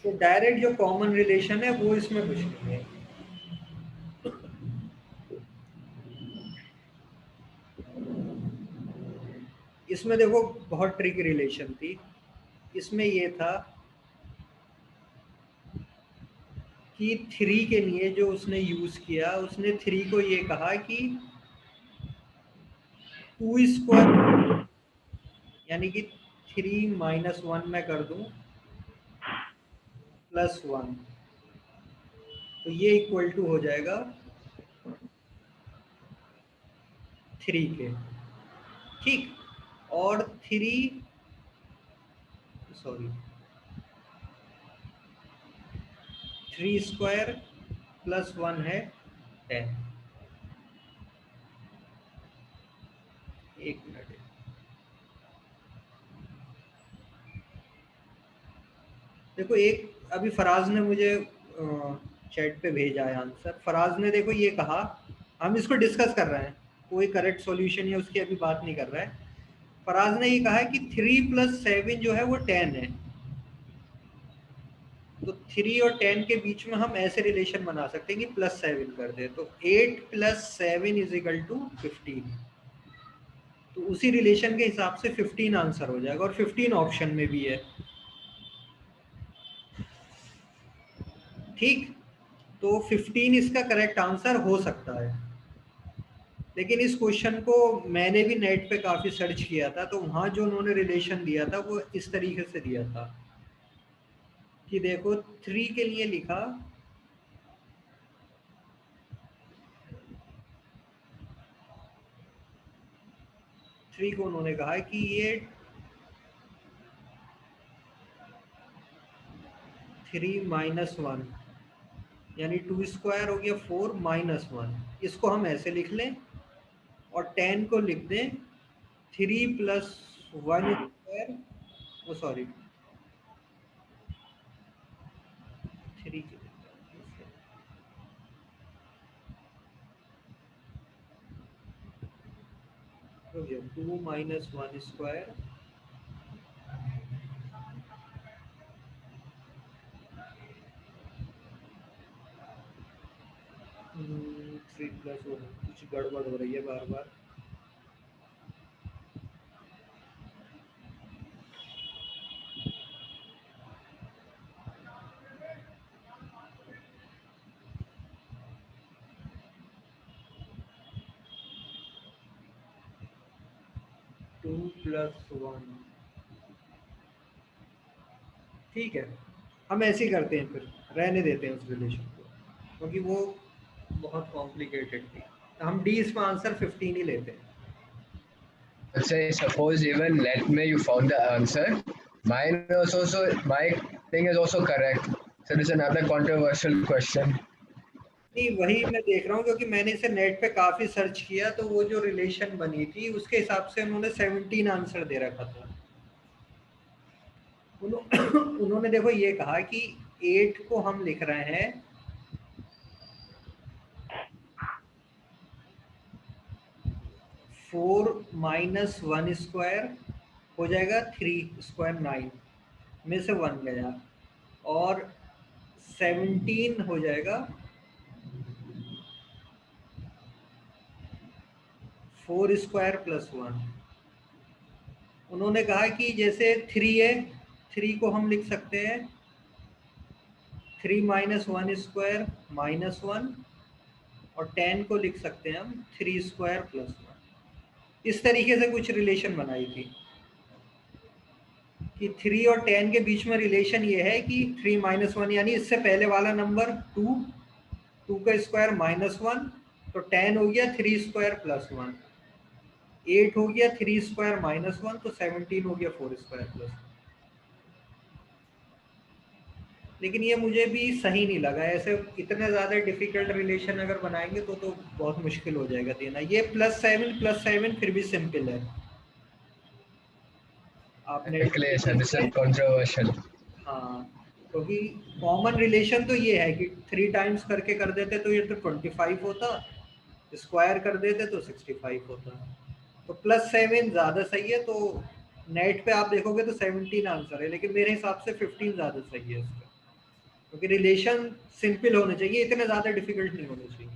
तो डायरेक्ट जो कॉमन रिलेशन है वो इसमें कुछ नहीं है। इसमें देखो बहुत ट्रिकी रिलेशन थी। इसमें ये था कि 3 के लिए जो उसने यूज किया, उसने 3 को ये कहा कि 2 स्क्वायर, यानी कि 3 - 1 मैं कर दूं +1, तो ये इक्वल टू हो जाएगा 3 के। ठीक, और 3 सॉरी 3 स्क्वायर +1 है 10। एक मिनट, देखो एक अभी फराज ने मुझे चैट पे भेजा है आंसर। फराज ने देखो ये कहा, हम इसको डिस्कस कर रहे हैं, कोई करेक्ट सॉल्यूशन या उसकी अभी बात नहीं कर रहा है। फराज ने ये कहा है कि 3 + 7 जो है वो 10 है, तो 3 और 10 के बीच में हम ऐसे रिलेशन बना सकते हैं कि +7 कर दे, तो 8 + 7 = 15। तो उसी रिलेशन के हिसाब से 15 आंसर हो जाएगा, और 15 ऑप्शन में भी है। ठीक, तो 15 इसका करेक्ट आंसर हो सकता है। लेकिन इस क्वेश्चन को मैंने भी नेट पे काफ़ी सर्च किया था, तो वहाँ जो उन्होंने रिलेशन दिया था वो इस तरीके से दिया था कि देखो 3 के लिए लिखा थ्री को उन्होंने कहा कि ये 3 - 1 यानी 2² हो गया 4 - 1, इसको हम ऐसे लिख लें, और 10 को लिख दें 3 + 1², ओ सॉरी 3 के 2 - 1², हम्म, 3 + 1, कुछ गड़बड़ हो रही है बार बार। टू प्लस 1, ठीक है, हम ऐसे ही करते हैं, फिर रहने देते हैं उस रिलेशन को, क्योंकि वो बहुत कॉम्प्लिकेटेड थी। तो हम डी इसमें आंसर 15 ही लेते हैं। Let's say, suppose even let me you found the answer. Mine is also my thing is also correct. So this is another controversial question. नहीं, वही मैं देख रहा हूँ, क्योंकि मैंने इसे नेट पे काफ़ी सर्च किया, तो वो जो रिलेशन बनी थी उसके हिसाब से उन्होंने 17 आंसर दे रखा था। उन्होंने देखो ये कहा कि 8 को हम लिख रहे हैं 4 - 1² हो जाएगा 3² 9 में से 1 गया, और 17 हो जाएगा 4² + 1। उन्होंने कहा कि जैसे 3 है, 3 को हम लिख सकते हैं 3 - 1² -1, और 10 को लिख सकते हैं हम 3² + 1। इस तरीके से कुछ रिलेशन बनाई थी कि 3 और 10 के बीच में रिलेशन ये है कि 3 - 1 यानी इससे पहले वाला नंबर 2, 2 का स्क्वायर -1, तो 10 हो गया 3² + 1, 8 हो गया 3² -1, तो 17 हो गया 4² + 1। लेकिन ये मुझे भी सही नहीं लगा, ऐसे इतने ज़्यादा डिफिकल्ट रिलेशन अगर बनाएंगे तो बहुत मुश्किल हो जाएगा देना। ये +7 फिर भी सिंपल है। आपने Calculation, this is controversial. हाँ, क्योंकि कॉमन रिलेशन तो ये है कि 3 टाइम्स करके कर देते तो ये तो 25 होता, स्क्वायर कर देते तो 65 होता। तो +7 ज़्यादा सही है। तो नेट पे आप देखोगे तो 17 आंसर है, लेकिन मेरे हिसाब से 15 ज़्यादा सही है इसका, क्योंकि रिलेशन सिंपल होने चाहिए, इतने ज़्यादा डिफिकल्ट नहीं होने चाहिए।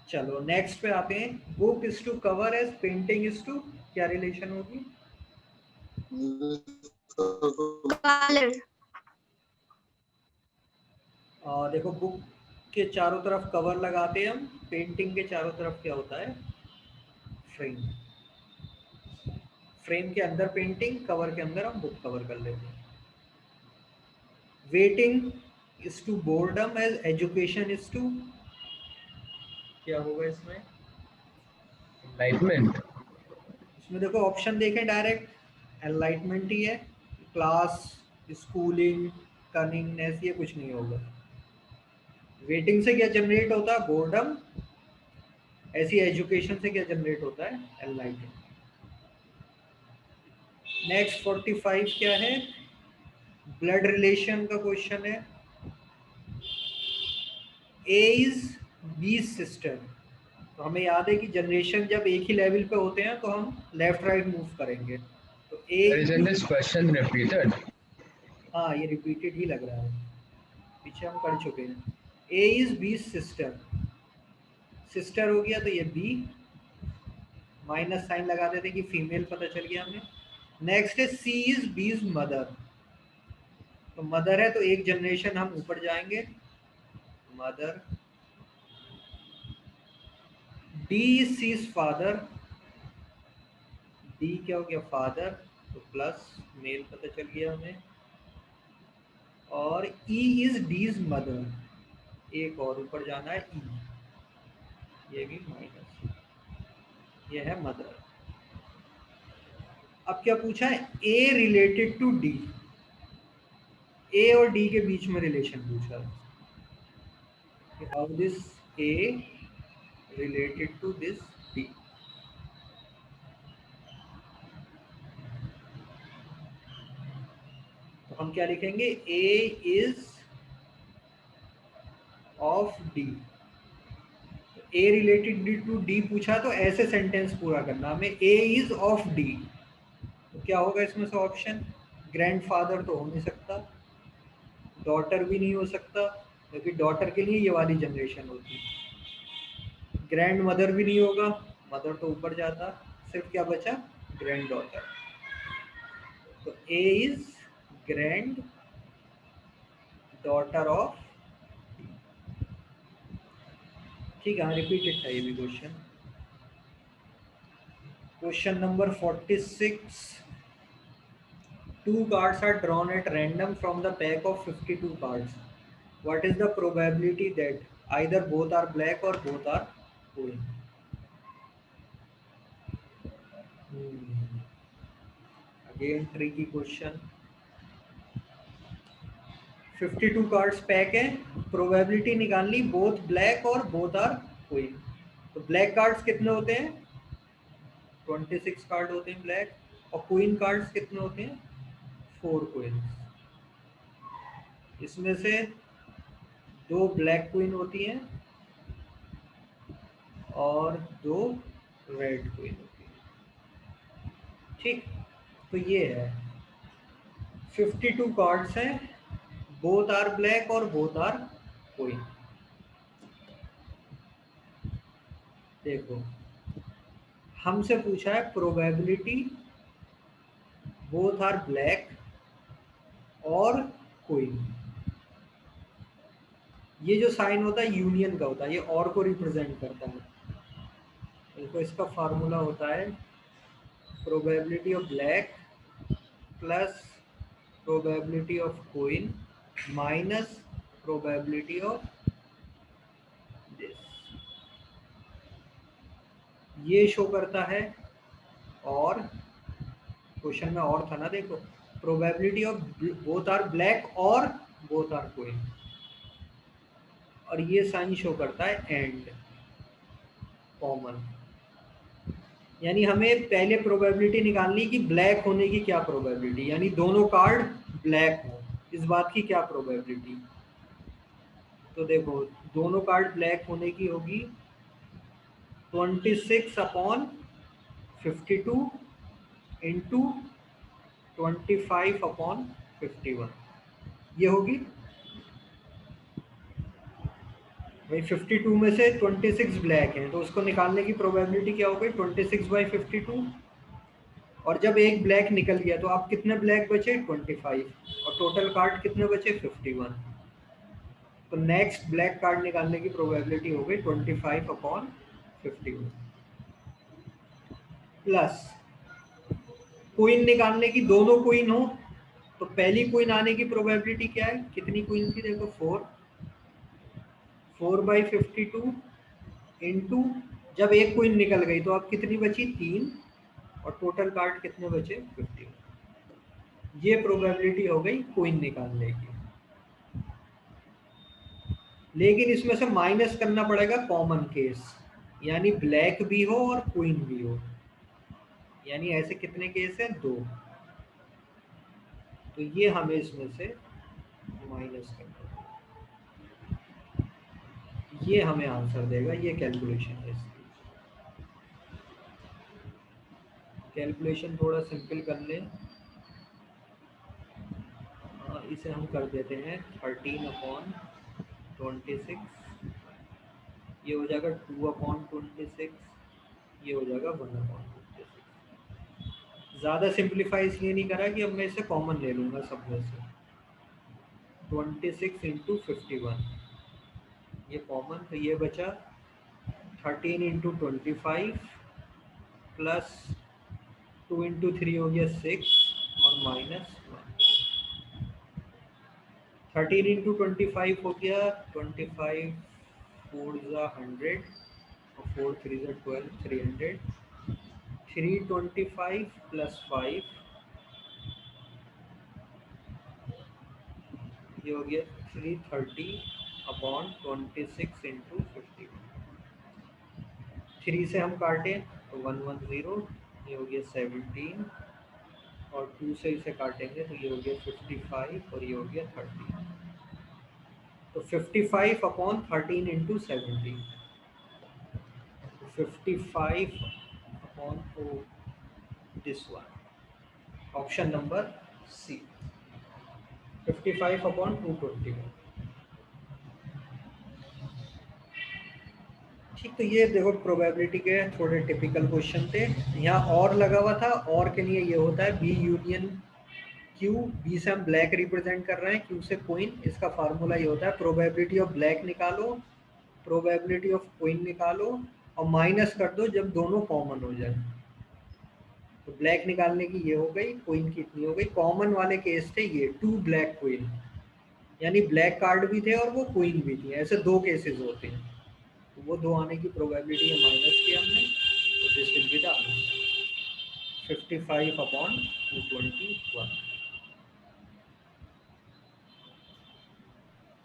चलो नेक्स्ट पे आते हैं। Book is to cover as painting is to, क्या रिलेशन होगी? color, देखो बुक के चारों तरफ कवर लगाते हैं हम, पेंटिंग के चारों तरफ क्या होता है? फ्रेम। फ्रेम के अंदर पेंटिंग, कवर के अंदर हम बुक कवर कर लेते हैं। Waiting is to boredom as education is to, क्या होगा इसमें? Enlightenment. इसमें देखो ऑप्शन देखें, डायरेक्ट एनलाइटमेंट ही है। क्लास, स्कूलिंग, कनिंगनेस, ये कुछ नहीं होगा। वेटिंग से क्या जनरेट होता है? बोर्डम। ऐसी एजुकेशन से क्या जनरेट होता है? एनलाइटमेंट। नेक्स्ट 45 क्या है? ब्लड रिलेशन का क्वेश्चन है। A is B's sister। तो हमें याद है कि जनरेशन जब एक ही लेवल पे होते हैं तो हम लेफ्ट राइट मूव करेंगे। तो A Isn't this question repeated? हाँ ये रिपीटेड ही लग रहा है, पीछे हम कर चुके हैं। A is B's sister, sister हो गया तो ये B, माइनस साइन लगा देते कि फीमेल पता चल गया हमें। नेक्स्ट है C is B's मदर, तो मदर है तो एक जनरेशन हम ऊपर जाएंगे, mother. D is C's father, D क्या हो गया फादर, तो प्लस मेल पता चल गया हमें। और E is D's मदर, एक और ऊपर जाना है E, ये भी माइनस, ये है मदर। अब क्या पूछा है, A related to D, A और D के बीच में रिलेशन पूछा है, how this A related to this D। तो हम क्या लिखेंगे, A is of D। A related to D पूछा तो ऐसे सेंटेंस पूरा करना हमें, A इज ऑफ D। तो क्या होगा इसमें से ऑप्शन, ग्रैंडफादर तो हो नहीं सकता, डॉटर भी नहीं हो सकता क्योंकि डॉटर के लिए ये वाली जनरेशन होती है, ग्रैंड मदर भी नहीं होगा, मदर तो ऊपर जाता, सिर्फ क्या बचा, ग्रैंड डॉटर। तो A is grand daughter of, ठीक है रिपीटेड था ये भी question. Question number 46, two cards are drawn at random from the pack of 52 cards. What is the probability that either both are black or both are green? Again tricky question. 52 cards pack है, प्रोबेबिलिटी निकालनी बोथ ब्लैक और बोथ आर क्वीन। तो ब्लैक कार्ड्स कितने होते हैं, 26 कार्ड होते हैं ब्लैक, और क्वीन कार्ड्स कितने होते हैं, 4 क्वीन। इसमें से 2 ब्लैक क्वीन होती हैं और 2 रेड क्वीन होती है, ठीक। तो ये है 52 कार्ड्स हैं, बोथ आर ब्लैक और बोथ आर क्वीन। देखो हमसे पूछा है प्रोबेबिलिटी बोथ आर ब्लैक और क्वीन। ये जो साइन होता है यूनियन का होता है, ये और को रिप्रेजेंट करता है। देखो इसका फार्मूला होता है probability of black plus probability of queen minus probability of this, ये शो करता है। और क्वेश्चन में और था ना, देखो probability of both are black और बोथ आर क्वीन, और ये साइन शो करता है एंड कॉमन। यानी हमें पहले प्रोबेबिलिटी निकालनी कि ब्लैक होने की क्या प्रोबेबिलिटी, यानी दोनों कार्ड ब्लैक हो, इस बात की क्या प्रोबेबिलिटी। तो देखो दोनों कार्ड ब्लैक होने की होगी 26/52 इंटू 25/51, ये होगी भाई। 52 में से 26 ब्लैक हैं तो उसको निकालने की प्रोबेबिलिटी क्या हो गई, 26/52। और जब एक ब्लैक निकल गया तो आप कितने ब्लैक बचे, 25, और टोटल कार्ड कितने बचे, 51। तो नेक्स्ट ब्लैक कार्ड निकालने की प्रोबेबिलिटी हो गई 25/51 प्लस क्वीन निकालने की, दोनों क्वीन हो तो पहली क्वीन आने की प्रोबेबिलिटी क्या है, कितनी क्वीन थी, देखो 4/52 इंटू, जब एक क्वीन निकल गई तो अब कितनी बची, 3, और टोटल कार्ड कितने बचे, 50। ये प्रोबेबिलिटी हो गई क्वीन निकालने की। लेकिन इसमें से माइनस करना पड़ेगा कॉमन केस, यानी ब्लैक भी हो और क्वीन भी हो, यानी ऐसे कितने केस हैं, 2। तो ये हमें इसमें से माइनस करना है। ये हमें आंसर देगा, ये कैलकुलेशन है इसकी। कैलकुलेशन थोड़ा सिंपल कर लें, इसे हम कर देते हैं 13/26, ये हो जाएगा 2/26, ये हो जाएगा 1/26। ज़्यादा सिंप्लीफाई इसलिए नहीं करा कि अब मैं इसे कॉमन ले लूँगा सब में से। 26 इंटू 51 ये कॉमन, तो ये बचा 13 इंटू 25 प्लस 2 इंटू 3 हो गया 6 और माइनस 1। 13 इंटू 25 हो गया 25 4 ज़ा 100 और 4 3 ज़ा 12 300। 325 प्लस 5 ये हो गया 330/26 इंटू 51। 3 से हम काटें तो 110, ये हो गया 17 और 2 से इसे काटेंगे तो ये हो गया 55 और ये हो गया 30। तो 55/13 into 17, 55/4 this one, option number C, 55/221। ठीक, तो ये देखो प्रोबेबिलिटी के थोड़े टिपिकल क्वेश्चन थे। यहाँ और लगा हुआ था, और के लिए ये होता है बी यूनियन क्यू। बी से हम ब्लैक रिप्रेजेंट कर रहे हैं, क्यू से क्वीन। इसका फार्मूला ये होता है प्रोबेबिलिटी ऑफ ब्लैक निकालो, प्रोबेबिलिटी ऑफ क्वीन निकालो और माइनस कर दो जब दोनों कॉमन हो जाए। तो ब्लैक निकालने की ये हो गई, क्वीन की इतनी हो गई। कॉमन वाले केस थे ये 2 ब्लैक क्वीन, यानी ब्लैक कार्ड भी थे और वो क्वीन भी थी, ऐसे 2 केसेस होते हैं। तो वो 2 आने की प्रोबेबिलिटी माइनस की हमने, तो this will be the answer 55/221।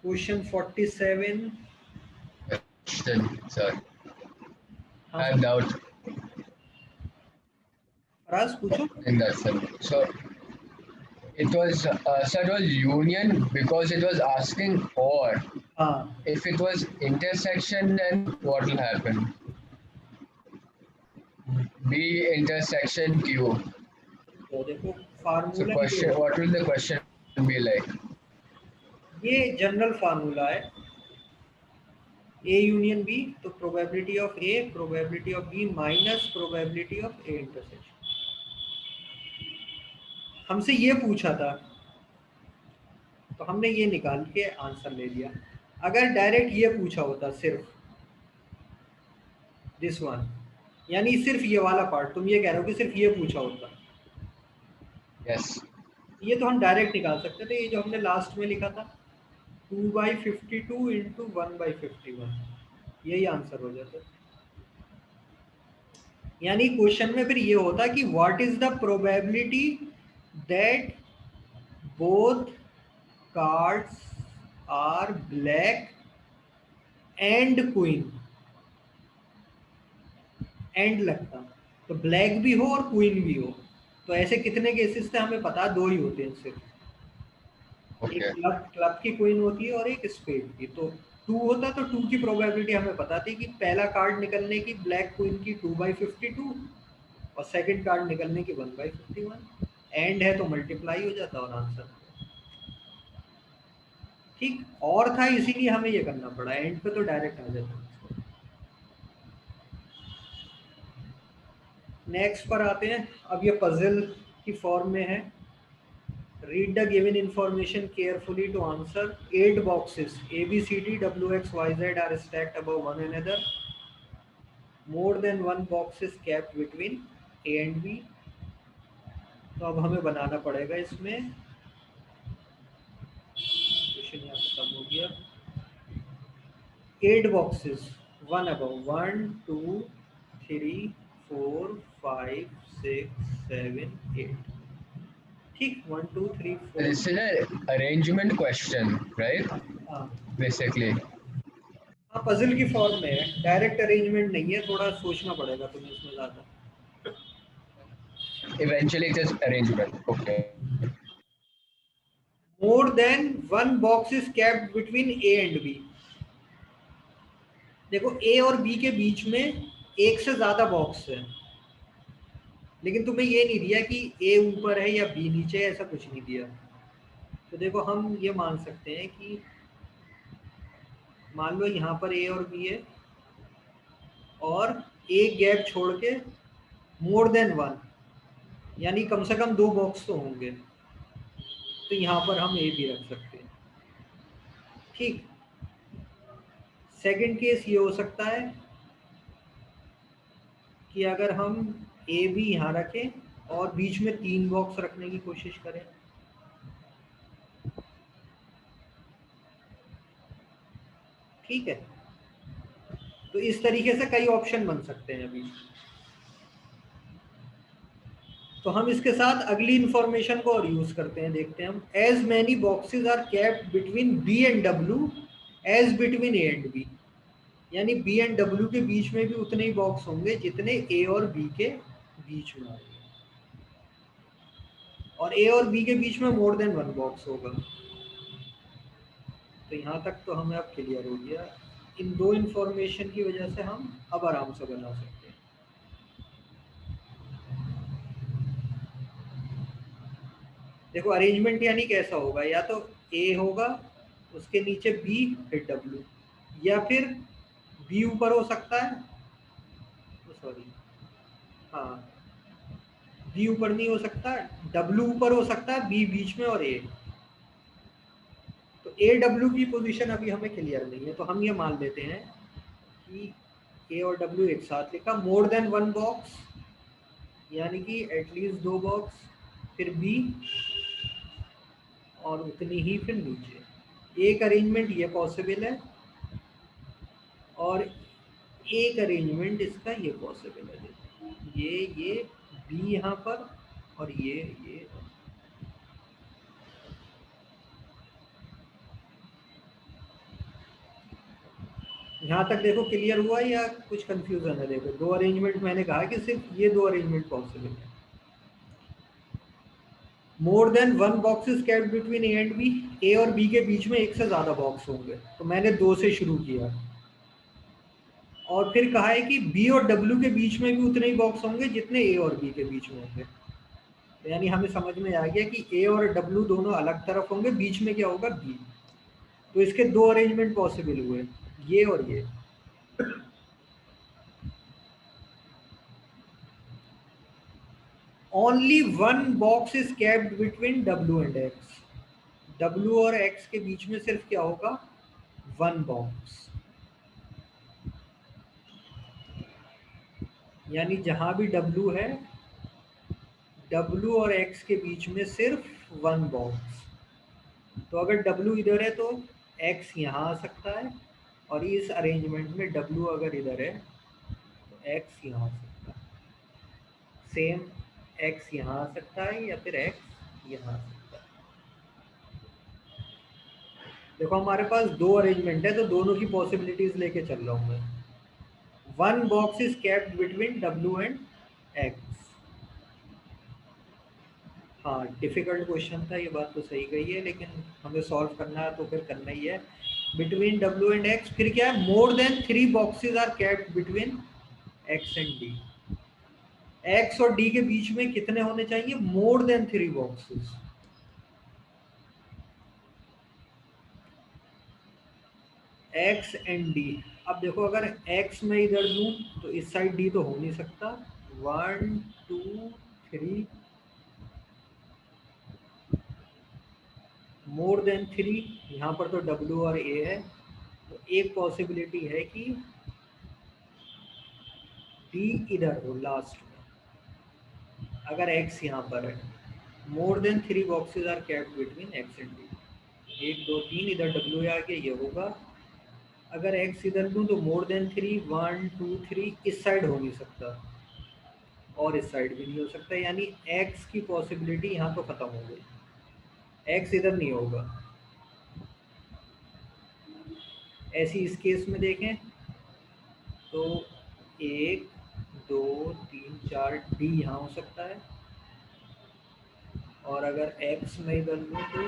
Question 47। Sir, I have doubt Faraz पूछो। in that, sir. So it was, sir, it was union because it was asking or. हाँ, If it was intersection, then what will happen? B intersection Q. तो देखो So formula question, what will the question be like? ये जनरल फार्मूला है, ए यूनियन बी, तो probability of A, probability of B minus probability of A intersection. हमसे ये पूछा था तो हमने ये निकाल के आंसर ले लिया। अगर डायरेक्ट ये पूछा होता सिर्फ दिस वन, यानी सिर्फ ये वाला पार्ट, तुम ये कह रहे हो कि सिर्फ ये पूछा होता, Yes. ये तो हम डायरेक्ट निकाल सकते थे। ये जो हमने लास्ट में लिखा था 2/52 इंटू 1/51, यही आंसर हो जाता। यानी क्वेश्चन में फिर ये होता कि what is the probability that both cards are black and queen, and लगता तो ब्लैक भी हो और क्वीन भी हो। तो ऐसे कितने केसेस थे हमें पता, 2 ही होते हैं सिर्फ। Okay. एक क्लब की क्वीन होती है और एक स्पेड की। तो 2 होता तो 2 की प्रोबेबिलिटी हमें पता थी कि पहला कार्ड निकलने की ब्लैक क्वीन की 2/52 और सेकंड कार्ड निकलने की 1/51। एंड है तो मल्टीप्लाई हो जाता और आंसर ठीक और था, इसीलिए हमें ये करना पड़ा। एंड पे तो डायरेक्ट आ जाता। नेक्स्ट पर आते हैं। अब ये पजल की फॉर्म में है। Read the given information carefully to answer. 8 boxes A, B, C, D, W, X, Y, Z are stacked above one another. More than one box is kept between A and B. तो अब हमें बनाना पड़ेगा इसमें। क्वेश्चन यहाँ खत्म हो गया। 8 boxes, 1 above, 1 2 3 4 5 6 7 8। ठीक, 1 2 3 4। This is an arrangement question, right? हाँ, Basically. हाँ पजल की फॉर्म में है, डायरेक्ट अरेंजमेंट नहीं है, थोड़ा सोचना पड़ेगा तुम्हें इसमें ज़्यादा। Eventually, it is arrangement. Okay. More than one box is kept between A and B. देखो ए और बी के बीच में एक से ज्यादा बॉक्स है, लेकिन तुम्हें ये नहीं दिया कि ए ऊपर है या बी नीचे है, ऐसा कुछ नहीं दिया। तो देखो हम ये मान सकते हैं कि मान लो यहाँ पर ए और बी है और एक गैप छोड़ के मोर देन वन, यानी कम से कम 2 बॉक्स तो होंगे, तो यहाँ पर हम ए भी रख सकते हैं। ठीक। सेकंड केस ये हो सकता है कि अगर हम ए भी यहाँ रखें और बीच में 3 बॉक्स रखने की कोशिश करें। ठीक है, तो इस तरीके से कई ऑप्शन बन सकते हैं अभी। तो हम इसके साथ अगली इंफॉर्मेशन को और यूज करते हैं, देखते हैं हम। As many boxes are kept between B and W as between A and B, यानी बी एंड डब्ल्यू के बीच में भी उतने ही बॉक्स होंगे जितने ए और बी के बीच में होंगे, और ए और बी के बीच में मोर देन 1 बॉक्स होगा। तो यहाँ तक तो हमें अब क्लियर हो गया। इन 2 इंफॉर्मेशन की वजह से हम अब आराम से बना सकते हैं। देखो अरेंजमेंट यानी कैसा होगा, या तो ए होगा उसके नीचे बी फिर डब्ल्यू, या फिर बी ऊपर हो सकता है, सॉरी हाँ बी ऊपर नहीं हो सकता, डब्ल्यू ऊपर हो सकता है, बी बीच में और ए। तो ए डब्ल्यू की पोजीशन अभी हमें क्लियर नहीं है, तो हम ये मान लेते हैं कि ए और डब्ल्यू एक साथ लिखा। मोर देन 1 बॉक्स यानी कि एटलीस्ट 2 बॉक्स, फिर बी और उतनी ही फिर नीचे। एक अरेंजमेंट ये पॉसिबल है और एक अरेंजमेंट इसका ये पॉसिबल है। ये बी यहाँ पर और ये यहाँ तक देखो क्लियर हुआ या कुछ कंफ्यूजन है? देखो 2 अरेंजमेंट मैंने कहा कि सिर्फ ये 2 अरेंजमेंट पॉसिबल है। More than 1 box is kept between A and B, A और बी के बीच में एक से ज्यादा बॉक्स होंगे, तो मैंने 2 से शुरू किया। और फिर कहा है कि बी और डब्ल्यू के बीच में भी उतने ही बॉक्स होंगे जितने ए और बी के बीच में होंगे। तो यानी हमें समझ में आ गया कि ए और डब्ल्यू दोनों अलग तरफ होंगे, बीच में क्या होगा, बी। तो इसके 2 अरेंजमेंट पॉसिबल हुए, ये और ये। Only 1 box is kept between W and X, W और एक्स के बीच में सिर्फ क्या होगा, 1 बॉक्स। यानी जहां भी डब्ल्यू है, डब्ल्यू और एक्स के बीच में सिर्फ 1 बॉक्स। तो अगर डब्ल्यू इधर है तो एक्स यहाँ आ सकता है, और इस अरेंजमेंट में डब्ल्यू अगर इधर है तो एक्स यहाँ आ सकता है, सेम एक्स यहाँ आ सकता है या फिर एक्स यहाँ आ सकता है। देखो हमारे पास 2 अरेंजमेंट है, तो दोनों की पॉसिबिलिटीज लेके चल रहा हूँ मैं। 1 box is kept between W and x. हाँ डिफिकल्ट क्वेश्चन था, ये बात तो सही गई है, लेकिन हमें सॉल्व करना है तो फिर करना ही है। बिटवीन डब्ल्यू एंड एक्स, फिर क्या है, more than 3 boxes are kept between X and D. X और डी के बीच में कितने होने चाहिए, more than 3 boxes. X and D. अब देखो अगर एक्स में इधर दूं तो इस साइड डी तो हो नहीं सकता। 1 2 3, मोर देन 3, यहाँ पर तो डब्ल्यू और ए है, तो एक पॉसिबिलिटी है कि डी इधर हो लास्ट में, अगर एक्स यहाँ पर है। More than 3 boxes are kept between X and D. 1 2 3, इधर डब्ल्यू आ गया, ये होगा। अगर एक्स इधर दूं तो मोर देन 3, 1 2 3, इस साइड हो नहीं सकता और इस साइड भी नहीं हो सकता, यानी एक्स की पॉसिबिलिटी यहाँ तो खत्म हो गई, एक्स इधर नहीं होगा। ऐसी इस केस में देखें तो 1 2 3 4 डी यहाँ हो सकता है, और अगर एक्स में इधर लूँ तो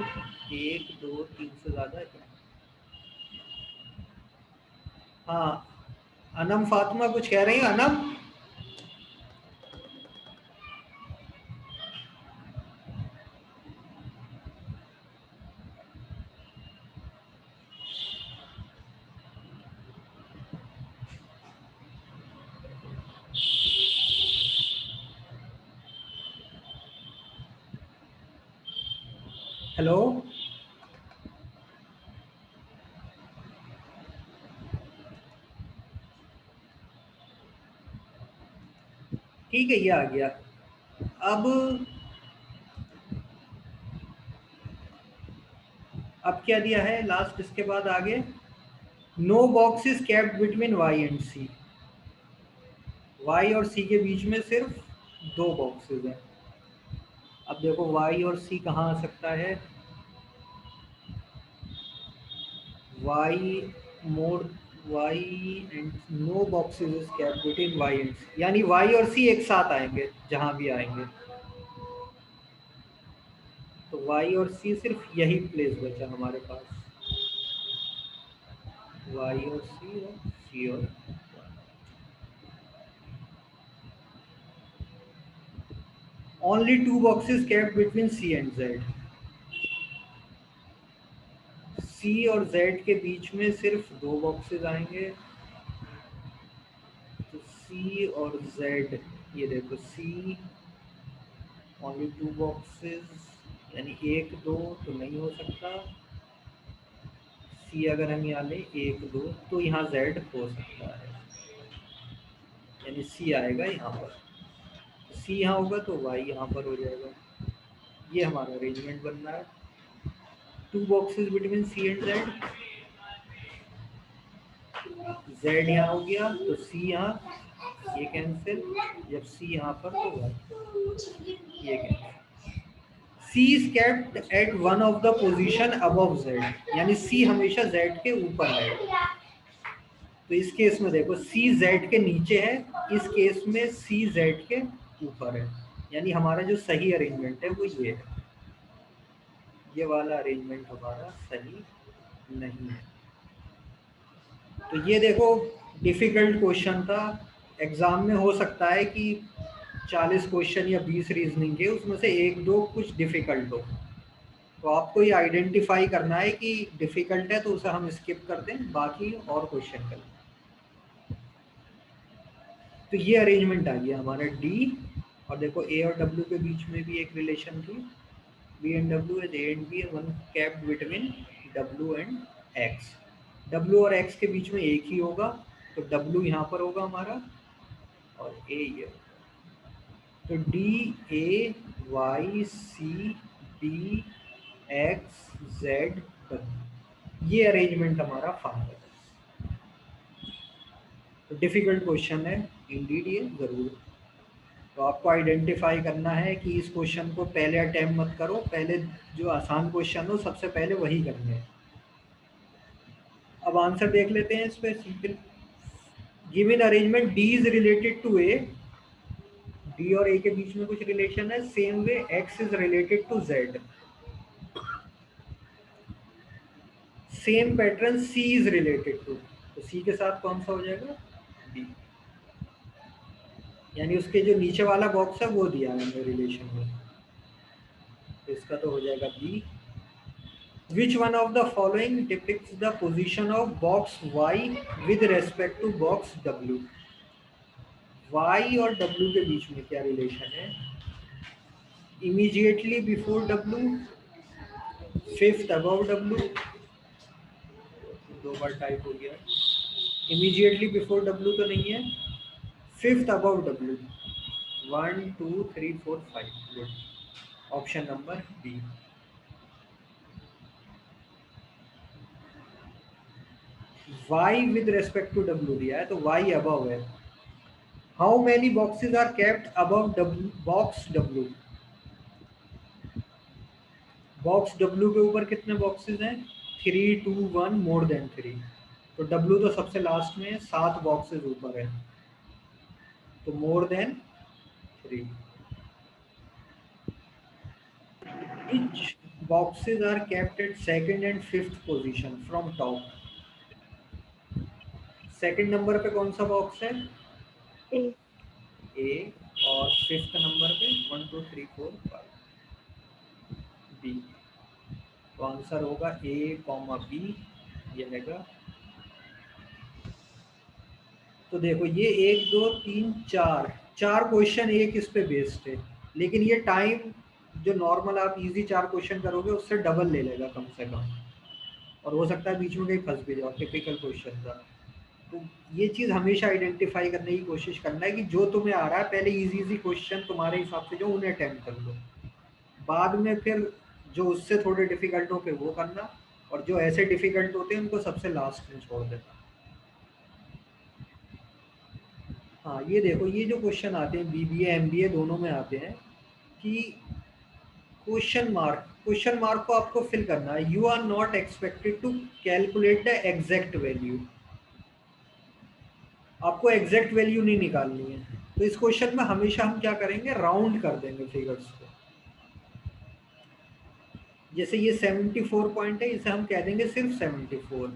1 2 3 से ज़्यादा है। हाँ अनम फातिमा कुछ कह रही हैं? अनम, हेलो। ठीक है, ये आ गया। अब क्या दिया है लास्ट, इसके बाद आगे no box is kept between Y and C. Y और सी के बीच में सिर्फ दो बॉक्सेस हैं। अब देखो वाई और सी कहाँ आ सकता है, Y more Y and no boxes is kept between Y and C, यानी वाई और सी एक साथ आएंगे जहां भी आएंगे। तो वाई और सी सिर्फ यही प्लेस बचा हमारे पास, वाई और सी और only two boxes kept between C and Z. C और जेड के बीच में सिर्फ दो बॉक्सेस आएंगे। तो सी और जेड, ये देखो सी ओनली टू बॉक्सेस, यानी एक दो तो नहीं हो सकता। सी अगर हम यहाँ लें एक दो, तो यहाँ जेड हो सकता है, यानी सी आएगा यहाँ पर। सी यहाँ होगा तो वाई यहाँ पर हो जाएगा। ये हमारा अरेंजमेंट बन रहा है, two boxes between C and Z. Z यहाँ हो गया तो सी यहाँ, ये कैंसिल, जब सी यहाँ पर तो वाई, ये cancel. C is kept at one of the position above Z, यानी सी हमेशा जेड के ऊपर आएगा। तो इस केस में देखो सी जेड के नीचे है, इस केस में सी जेड के ऊपर है, यानी हमारा जो सही अरेंजमेंट है वो ये है। ये वाला अरेंजमेंट हमारा सही नहीं है। तो ये देखो डिफिकल्ट क्वेश्चन था, एग्जाम में हो सकता है कि 40 क्वेश्चन या 20 रीजनिंग के उसमें से एक दो कुछ डिफिकल्ट हो, तो आपको ये आइडेंटिफाई करना है कि डिफिकल्ट है तो उसे हम स्किप कर दें, बाकी और क्वेश्चन करें। तो ये अरेंजमेंट आ गया हमारा डी, और देखो ए और डब्ल्यू के बीच में भी एक रिलेशन थी, B and W as A and B one kept between W and X. W और एक्स के बीच में एक ही होगा, तो डब्ल्यू यहाँ पर होगा हमारा और ए ये। तो D A Y C D X Z W, ये अरेंजमेंट हमारा फाइनल है। तो डिफिकल्ट क्वेश्चन है इंडीड ये जरूर। तो आपको आइडेंटिफाई करना है कि इस क्वेश्चन को पहले अटेम्प्ट मत करो, पहले जो आसान क्वेश्चन हो सबसे पहले वही करने हैं। अब आंसर देख लेते हैं इस पे, simple. Given arrangement D is related to A, D और ए के बीच में कुछ रिलेशन है, same way X is related to Z, same pattern C is related to, तो सी के साथ कौन सा हो जाएगा, बी, यानी उसके जो नीचे वाला बॉक्स है वो दिया है रिलेशन में, तो इसका तो हो जाएगा B. Which one of the following depicts the position of box Y with respect to box W? Y और W के बीच में क्या रिलेशन है, immediately before W, fifth above W, दो बार टाइप हो गया, immediately before W तो नहीं है, fifth above W, 1 2 3 4 5, good, option number B. Y with respect to W दिया है तो Y above है। How many boxes are kept above W, box W? Box W के ऊपर कितने बॉक्सेस हैं, 3 2 1 मोर देन 3, तो W तो सबसे लास्ट में है, 7 बॉक्सेस ऊपर है, तो मोर than 3। Which boxes are kept at second and fifth position from top? Second number पे कौन सा बॉक्स है? ए। ए। और फिफ्थ नंबर पे 1 2 3 4 5 बी। तो आंसर होगा ए कॉमा बी, ये रहेगा। तो देखो ये 1 2 3 4 क्वेश्चन एक इस पे बेस्ड है, लेकिन ये टाइम जो नॉर्मल आप इजी 4 क्वेश्चन करोगे उससे डबल ले लेगा कम से कम, और हो सकता है बीच में कहीं फंस भी जाओ, टिपिकल क्वेश्चन का। तो ये चीज़ हमेशा आइडेंटिफाई करने की कोशिश करना है कि जो तुम्हें आ रहा है पहले इजी क्वेश्चन तुम्हारे हिसाब से जो उन्हें अटेम्प्ट कर लो, बाद में फिर जो उससे थोड़े डिफिकल्ट हो फिर वो करना, और जो ऐसे डिफिकल्ट होते हैं उनको सबसे लास्ट में छोड़ देना। हाँ ये देखो, ये जो क्वेश्चन आते हैं बीबीए एमबीए दोनों में आते हैं कि क्वेश्चन मार्क को आपको फिल करना है। You are not expected to calculate the exact value, आपको एग्जैक्ट वैल्यू नहीं निकालनी है। तो इस क्वेश्चन में हमेशा हम क्या करेंगे, राउंड कर देंगे फिगर्स को। जैसे ये 74 पॉइंट है, इसे हम कह देंगे सिर्फ 74।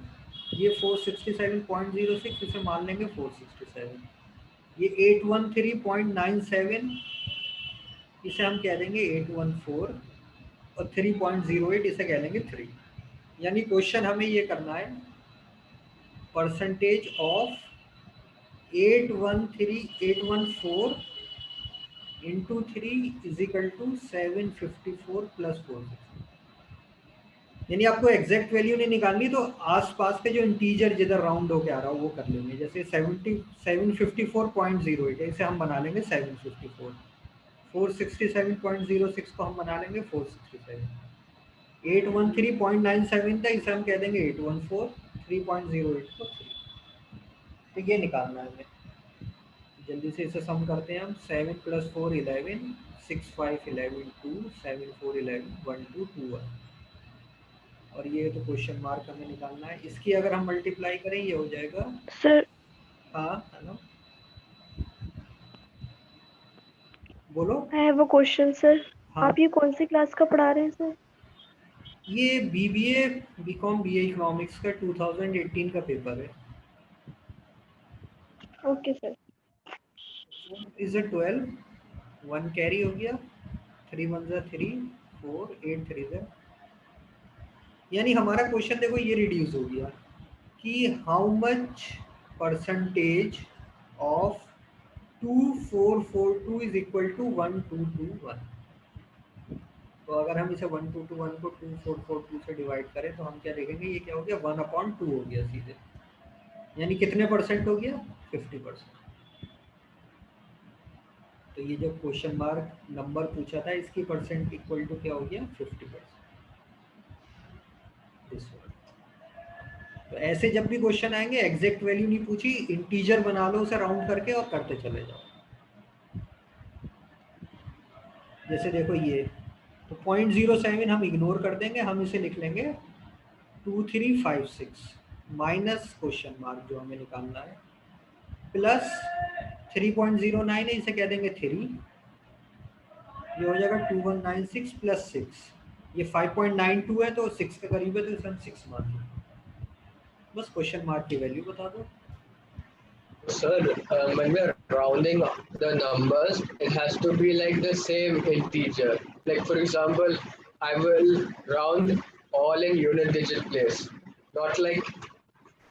ये 467.06, इसे मान लेंगे 467। ये 813.97, इसे हम कह देंगे 814, और 3.08 इसे कह देंगे 3। यानी क्वेश्चन हमें ये करना है, percentage of 814 into 3 is equal to 754 plus 460। यानी आपको एग्जैक्ट वैल्यू नहीं निकालनी, तो आसपास के जो इंटीजर जिधर राउंड होके आ रहा हो वो कर लेंगे। जैसे 754.08 है, इसे हम बना लेंगे 754। 467.06 को हम बना लेंगे 467। 813.97 था, इसे हम कह देंगे 814। 3.08 को 3। तो ये निकालना है हमें। जल्दी से इसे सम करते हैं हम। 7 + 4 11, 6 5 11 2, 7 4 11 1 2 2 1। और ये तो क्वेश्चन मार्क हमें निकालना है। इसकी अगर हम मल्टीप्लाई करें ये हो जाएगा। सर हाँ हेलो, बोलो। I have a question sir. हाँ आप ये कौन सी क्लास का पढ़ा रहे हैं सर? ये बीबीए बीकॉम बीए इकोनॉमिक्स का 2018 का पेपर है। Okay sir. Is a 12, 1 carry हो गया, 3 1 3 4 8 3 यानी हमारा क्वेश्चन देखो ये रिड्यूस हो गया कि how much percentage of 2442 is equal to 1221। तो अगर हम इसे 1221 को 2442 से डिवाइड करें तो हम क्या देखेंगे, ये क्या हो गया 1/2 हो गया सीधे। यानी कितने परसेंट हो गया, 50%। तो ये जो क्वेश्चन मार्क नंबर पूछा था इसकी परसेंट इक्वल टू क्या हो गया 50%। तो ऐसे जब भी क्वेश्चन आएंगे एग्जैक्ट वैल्यू नहीं पूछी, इंटीजर बना लो उसे राउंड करके और करते चले जाओ। जैसे देखो ये तो 0.07 हम इग्नोर कर देंगे, हम इसे लिख लेंगे 2356 माइनस क्वेश्चन मार्क जो हमें निकालना है, प्लस 3.09 है, इसे कह देंगे 3। ये हो जाएगा 2196 प्लस 6। ये 5.92 है तो 6 के करीब है तो इसे हम 6 मान लें। बस क्वेश्चन मार्क की वैल्यू बता दो। Sir, when we are rounding the numbers, it has to be like the same integer. Like for example, I will round all in unit digit place. Not like,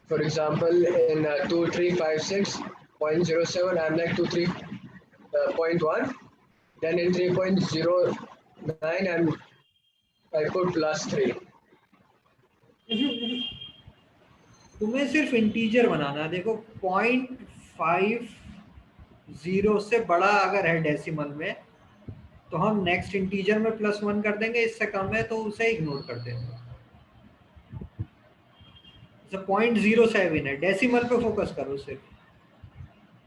for example, in 2356.07, I'm like 23.1. Then in 3.09, I put +3. तुम्हें सिर्फ इंटीजर बनाना है। देखो 0.50 से बड़ा अगर है डेसिमल में तो हम नेक्स्ट इंटीजर में +1 कर देंगे, इससे कम है तो उसे इग्नोर कर देंगे। जैसे 0.07 है, डेसिमल पे फोकस करो सिर्फ,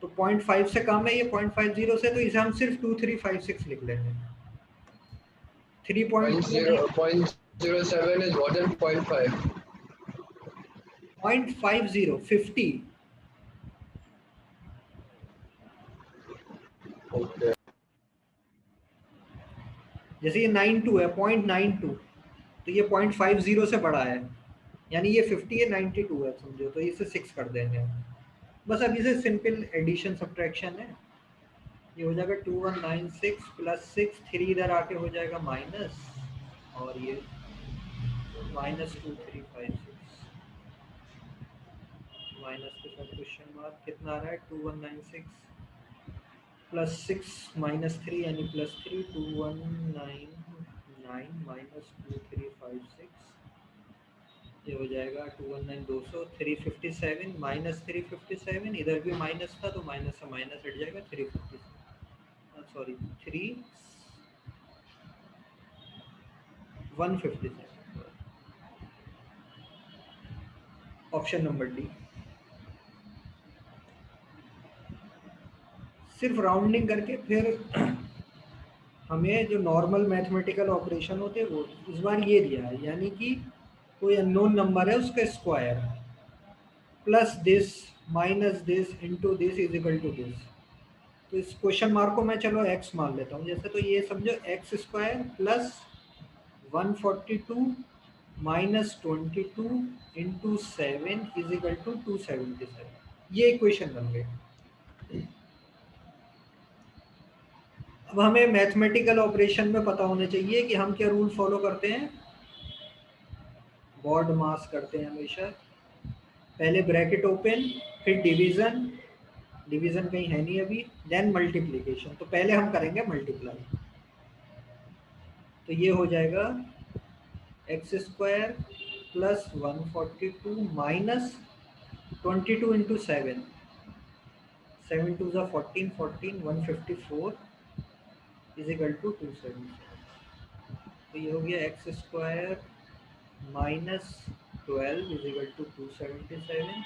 तो 0.5 से कम है ये 0.50 से, तो इसे हम सिर्फ 2356 लिख लेंगे। 0.07 is more than 0.5. 0.50 50। Okay. जैसे ये 92 है, 0.92, तो ये 0.50 से बड़ा है, यानी ये 50 है, 92 है समझो, तो इसे 6 कर देंगे। बस अभी से सिंपल एडिशन सब्ट्रैक्शन है। ये हो जाएगा 2196 प्लस 6, 3 इधर आके हो जाएगा माइनस, और ये -2356 माइनस के साथ क्वेश्चन मार्क। कितना आ रहा है? 2196 प्लस 6 -3 यानी +3, 2199 -2356, ये हो जाएगा 219 200 357 -357, इधर भी माइनस था तो माइनस से माइनस हट जाएगा 357, सॉरी 157। Option number D. सिर्फ राउंडिंग करके फिर हमें जो नॉर्मल मैथमेटिकल ऑपरेशन होते हैं वो इस बार ये दिया है, यानी कि कोई अननोन नंबर है उसका square plus this minus this into this is equal to this. तो इस क्वेश्चन मार्क को मैं चलो एक्स मान लेता हूँ जैसे, तो ये समझो x square plus 142 minus 22 into 7 is equal to 277, ये इक्वेशन बन गई। अब हमें मैथमेटिकल ऑपरेशन में पता होना चाहिए कि हम क्या रूल फॉलो करते हैं। बॉड मास करते हैं हमेशा, पहले ब्रैकेट ओपन, फिर डिवीजन, डिवीजन कहीं है नहीं अभी, देन मल्टीप्लिकेशन। तो पहले हम करेंगे मल्टीप्लाई, तो ये हो जाएगा x square plus 142 minus 22 into 7, 7 two ज़ा 14, 14 154 इज इक्वल टू 277। तो ये हो गया x square minus 12 is equal to 277,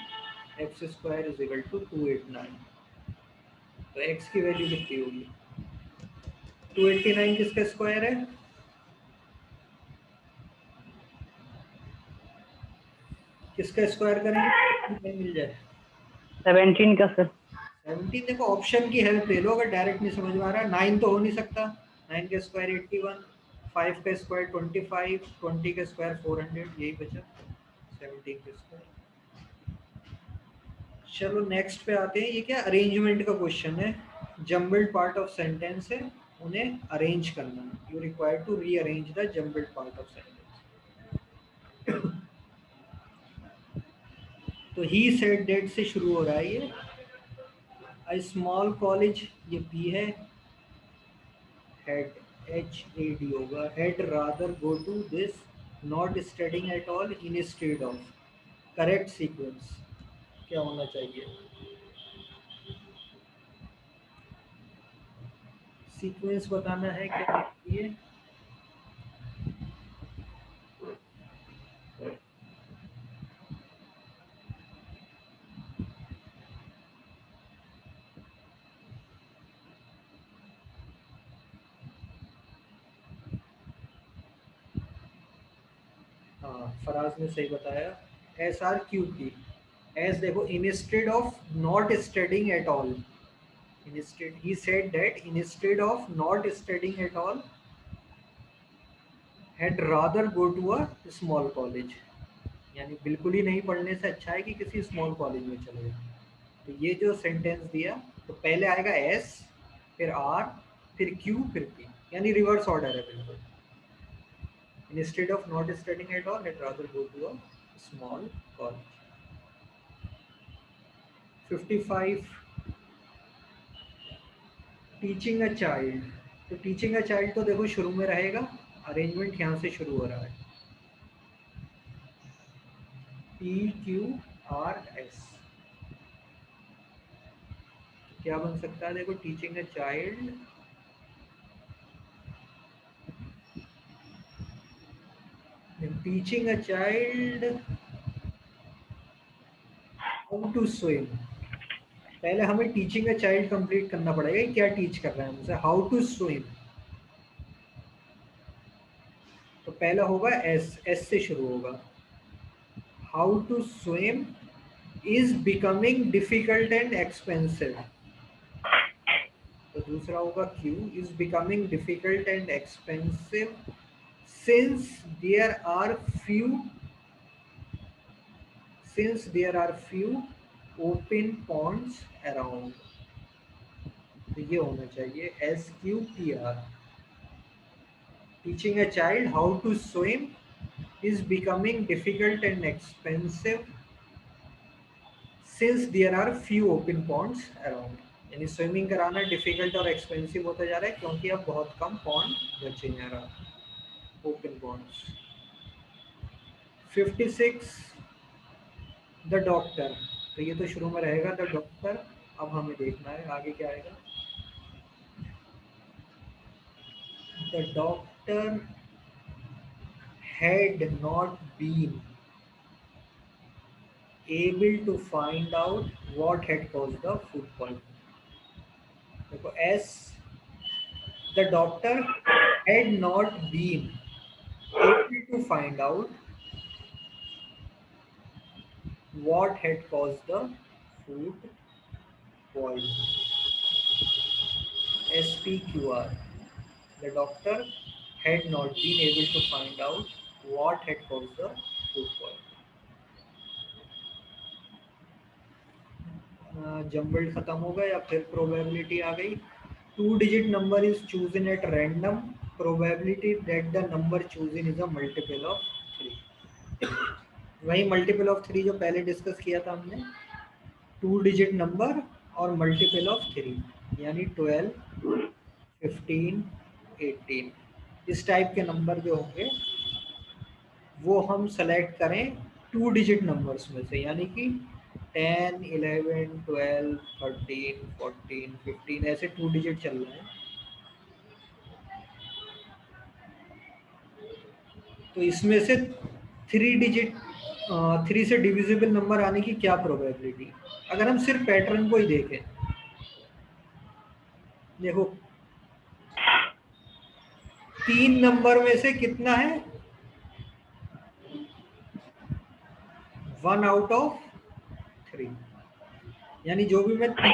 x square is equal to 289। तो एक्स की वैल्यू कितनी होगी? 289 किसका स्क्वायर है? किसका स्क्वायर करेंगे मिल जाए? 17 का सर। 17। देखो ऑप्शन की हेल्प ले लो अगर डायरेक्ट नहीं समझ में आ रहा है। 9 तो हो नहीं सकता, 9 का स्क्वायर 81, 5 का स्क्वायर 25, 20 का स्क्वायर 400, यही बचा 17 का स्क्वायर। चलो नेक्स्ट पे आते हैं। ये क्या अरेंजमेंट का क्वेश्चन है, जम्बल्ड पार्ट ऑफ सेंटेंस है, उन्हें अरेंज करना है। You required to rearrange the jumbled part of sentence. तो ही सेड दैट से शुरू हो रहा है ये। अ स्मॉल कॉलेज, ये पी है, हेड HAD होगा, had rather go to this not studying at all instead of. Correct sequence क्या होना चाहिए? सीक्वेंस बताना है क्या ये? हाँ फराज ने सही बताया, SRQP। एस देखो instead of not studying at all, instead he said that instead of not studying at all had rather go to a small college, यानी बिल्कुल ही नहीं पढ़ने से अच्छा है कि किसी स्मॉल कॉलेज में चले जाए। तो ये जो सेंटेंस दिया, तो पहले आएगा S, फिर R, फिर Q, फिर P, यानी रिवर्स ऑर्डर है बिल्कुल। instead of not studying at all had rather go to a small college। 55 teaching a child. तो टीचिंग अ चाइल्ड तो देखो शुरू में रहेगा, अरेंजमेंट यहाँ से शुरू हो रहा है, PQRS। क्या बन सकता है? देखो teaching a child, teaching a child how to swim. पहले हमें टीचिंग अ चाइल्ड कंप्लीट करना पड़ेगा, क्या टीच कर रहा है हमसे, हाउ टू स्विम। तो पहला होगा S से शुरू होगा, how to swim is becoming difficult and expensive. तो दूसरा होगा Q is becoming difficult and expensive since there are few open ponds around, तो ये होना चाहिए SQPR। Teaching a child how to swim is becoming difficult and expensive since there are few open ponds around। यानी स्विमिंग कराना डिफिकल्ट और एक्सपेंसिव होता जा रहा है क्योंकि अब बहुत कम पॉन्ड बचे हैं ओपन पॉन्ड्स। 56 द डॉक्टर, तो ये तो शुरू में रहेगा द डॉक्टर। अब हमें देखना है आगे क्या आएगा। The doctor had not been able to find out what had caused the food poisoning। देखो S, the doctor had not been able to find out what had caused the food poisoning। SPQR, the doctor had not been able to find out what had caused the food poisoning। Jumbled खत्म हो गया या फिर प्रोबेबिलिटी आ गई। 2-digit number is chosen at random, probability that the number chosen is a multiple of 3। वही मल्टीपल ऑफ 3 जो पहले डिस्कस किया था हमने, 2-digit नंबर और मल्टीपल ऑफ 3 यानी 12, 15, 18। इस टाइप के नंबर जो होंगे वो हम सेलेक्ट करें 2-digit नंबर्स में से, यानी कि 10, 11, 12, 13, 14, 15 ऐसे 2-digit चल रहे हैं। तो इसमें से 3-digit 3 से डिविजिबल नंबर आने की क्या प्रोबेबिलिटी। अगर हम सिर्फ पैटर्न को ही देखें, देखो 3 नंबर में से कितना है, 1 आउट ऑफ 3। यानी जो भी मैं 10,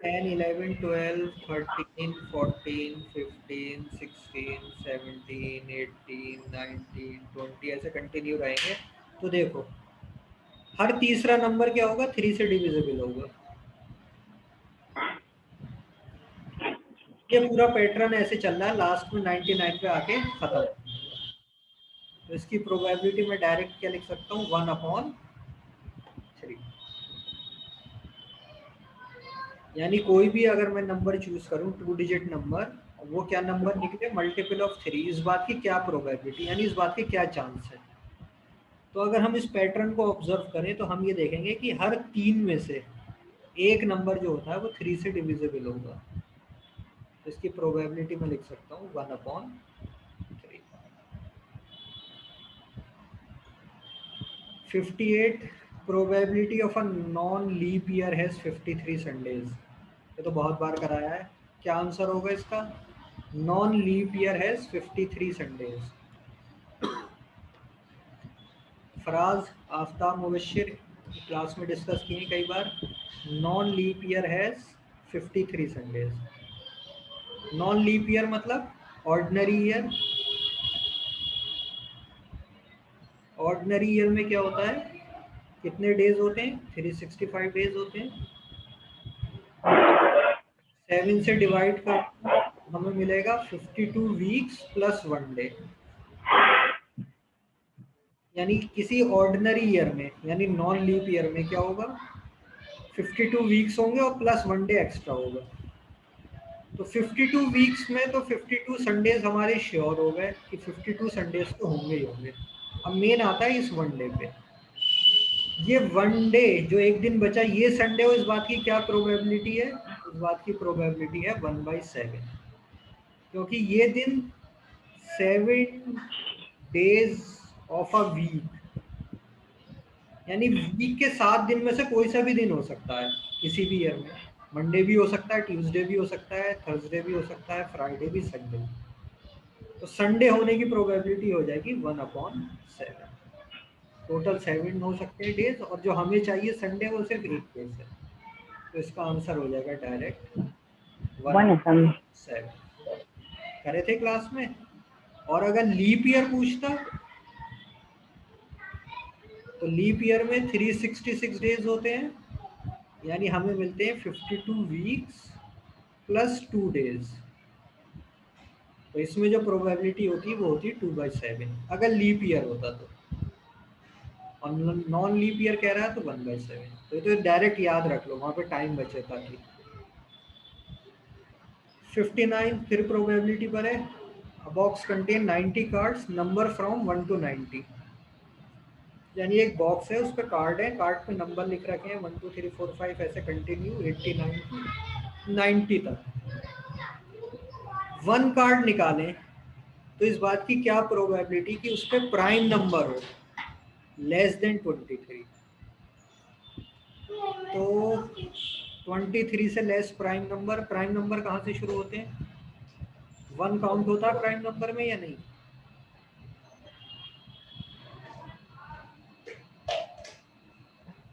11, 12, 13, 14, 15, 16, 17, 18, 19, 20 ऐसे कंटिन्यू रहेंगे। तो देखो हर तीसरा नंबर क्या होगा, 3 से डिविजिबल होगा। ये पूरा पैटर्न ऐसे चल रहा है, लास्ट में 99 पे आके खत्म। तो इसकी प्रोबेबिलिटी में डायरेक्ट क्या लिख सकता हूँ, 1/3। यानी कोई भी अगर मैं नंबर चूज करूँ 2-digit नंबर, वो क्या नंबर निकले, मल्टीपल ऑफ 3, इस बात की क्या प्रोबेबिलिटी, यानी इस बात के क्या चांस है। तो अगर हम इस पैटर्न को ऑब्जर्व करें तो हम ये देखेंगे कि हर 3 में से एक नंबर जो होता है वो 3 से डिविजिबल होगा। तो इसकी प्रोबेबिलिटी में लिख सकता हूँ 1/3। 58 probability of a non leap year has 53 Sundays. ये तो बहुत बार कराया है। क्या आंसर होगा इसका, non leap year has 53 Sundays. Faraz, Aftab, Mubashir class में डिस्कस किए कई बार। Non leap year has 53 Sundays. Non leap year मतलब ऑर्डिनरी ईयर। ऑर्डिनरी ईयर में क्या होता है, कितने डेज होते हैं, 365 डेज होते हैं। 7 से डिवाइड कर हमें मिलेगा 52 वीक्स प्लस 1 डे। यानी किसी ऑर्डिनरी ईयर में, यानी नॉन लीप ईयर में क्या होगा, 52 वीक्स होंगे और प्लस 1 डे एक्स्ट्रा होगा। तो 52 वीक्स में तो 52 संडेज हमारे श्योर हो गए कि 52 संडेज तो होंगे ही होंगे। अब मेन आता है इस 1 डे पे। ये 1 डे जो एक दिन बचा, ये संडे हो, इस बात की क्या प्रोबेबिलिटी है, इस बात की प्रोबेबिलिटी है 1/7। क्योंकि ये दिन 7 डेज ऑफ अ वीक, यानी वीक के 7 दिन में से कोई सा भी दिन हो सकता है किसी भी ईयर में। मंडे भी हो सकता है, ट्यूसडे भी हो सकता है, थर्सडे भी हो सकता है, फ्राइडे भी, संडे भी। तो संडे होने की प्रोबेबिलिटी हो जाएगी 1/7। टोटल 7 हो सकते हैं डेज, और जो हमें चाहिए संडे वो सिर्फ एक डेज है। तो इसका आंसर हो जाएगा डायरेक्ट 1/7। करे थे क्लास में। और अगर लीप ईयर पूछता तो लीप ईयर में 366 डेज होते हैं, यानी हमें मिलते हैं 52 वीक्स प्लस 2 डेज। तो इसमें जो प्रोबेबिलिटी होती है वो होती है 2/7 अगर लीप ईयर होता तो, और नॉन लीप ईयर कह रहा है तो 1/7। तो डायरेक्ट याद रख लो, वहाँ पे टाइम बचे ताकि। 59 फिर प्रोबेबिलिटी पर है। A box contain 90 cards, number from 1 to 90। यानी एक बॉक्स है, उस पर कार्ड है, कार्ड पे नंबर लिख रखे हैं 1 2 3 4 5 ऐसे कंटिन्यू 89 to 90 तक। 1 कार्ड निकालें तो इस बात की क्या प्रोबेबिलिटी कि उस पर प्राइम नंबर हो लेस देन 23। तो 23 से लेस प्राइम नंबर कहाँ से शुरू होते हैं? 1 काउंट होता है प्राइम नंबर में या नहीं?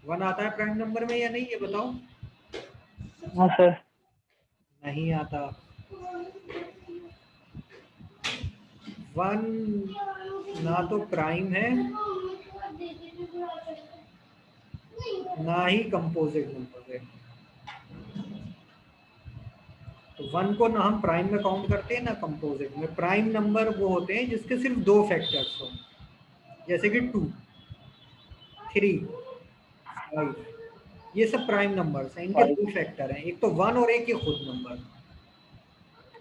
वन आता है प्राइम नंबर में या नहीं, ये बताओ। हाँ सर। नहीं आता। 1 ना तो प्राइम है ना ही कंपोजिट नंबर है। तो 1 को ना हम प्राइम में काउंट करते हैं ना कंपोजिट में। प्राइम नंबर वो होते हैं जिसके सिर्फ 2 फैक्टर्स हो, जैसे कि 2 3 5, ये सब प्राइम नंबर्स हैं, इनके 2 फैक्टर हैं, एक तो 1 और एक ये खुद नंबर।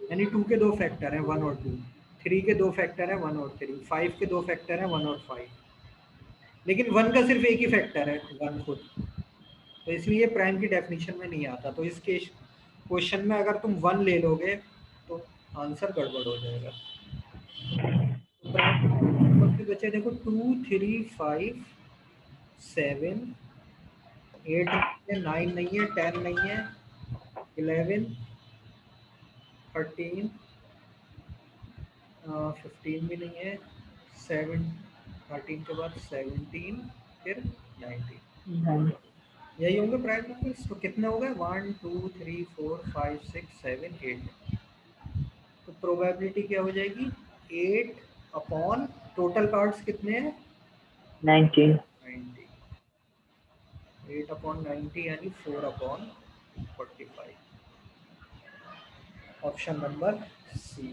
यानी 2 के 2 फैक्टर हैं 1 और 2, 3 के 2 फैक्टर हैं 1 और 3, 5 के 2 फैक्टर हैं 1 और 5, लेकिन 1 का सिर्फ एक ही फैक्टर है 1 खुद। तो इसलिए प्राइम की डेफिनेशन में नहीं आता। तो इस क्वेश्चन में अगर तुम 1 ले लोगे तो आंसर गड़बड़ हो जाएगा। तो प्राइम के बचे देखो 2 3 5 7 8 9 नहीं है, 10 नहीं है, 11 13 15 भी नहीं है, 7 13 के बाद 17 फिर 19, यही होंगे प्राइम नंबर्स। तो कितने हो गए? 1 2 3 4 5 6 7 8। तो प्रोबेबिलिटी क्या हो जाएगी? 8 अपॉन टोटल कार्ड्स कितने हैं? 19। 8 अपॉन 90 यानी 4 upon 45। Option number C.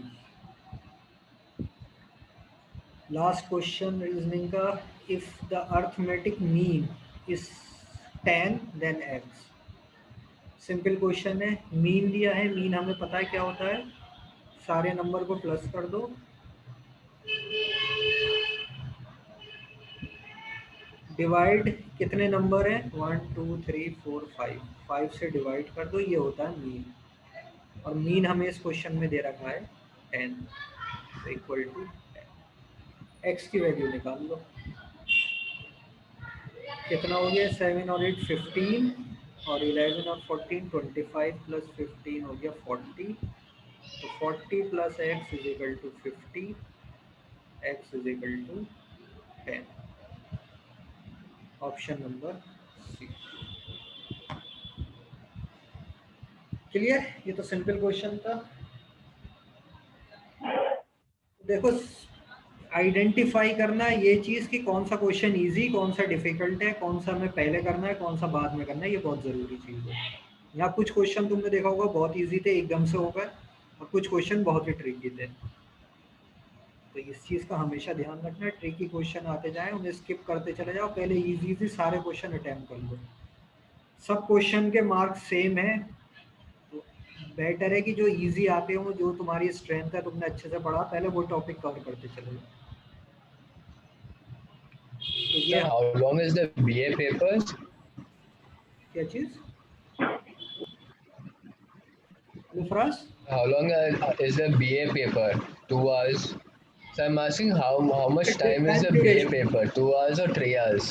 Last question reasoning का, if the arithmetic mean is 10 then x। Simple question है, मीन दिया है, मीन हमें पता है क्या होता है, सारे नंबर को प्लस कर दो, डिवाइड कितने नंबर हैं 1 2 3 4 5, 5 से डिवाइड कर दो, ये होता है मीन। और मीन हमें इस क्वेश्चन में दे रखा है 10, तो इक्वल टू 10। एक्स की वैल्यू निकाल लो, कितना हो गया? 7 और 8 15 और 11 और 14 25 प्लस 15 हो गया 40। तो 40 plus X is equal to 50, X is equal to 10। Option number C. Clear? ये तो सिंपल क्वेश्चन था। देखो, आइडेंटिफाई करना है ये चीज़ कि कौन सा क्वेश्चन इजी, कौन सा डिफिकल्ट है, कौन सा हमें पहले करना है, कौन सा बाद में करना है, ये बहुत ज़रूरी चीज़ है। यहाँ कुछ क्वेश्चन तुमने देखा होगा बहुत इजी थे, एकदम से हो गए, और कुछ क्वेश्चन बहुत ही ट्रिकी थे। तो इस चीज़ का हमेशा ध्यान रखना है, ट्रिकी क्वेश्चन आते जाएं उन्हें स्किप करते चले जाओ, पहले इजी सारे क्वेश्चन अटेम्प्ट कर लो। सब क्वेश्चन के मार्क्स सेम है, तो बेटर है कि जो इजी आते हो, जो तुम्हारी स्ट्रेंथ है, तुमने अच्छे से पढ़ा, पहले वो टॉपिक कवर करते चले जाओ। तो ये How long is the BA papers? क्या चीज? Lufras? How long is the BA paper? 2 hours. So I'm asking how much time is the BA paper? 2 hours or 3 hours?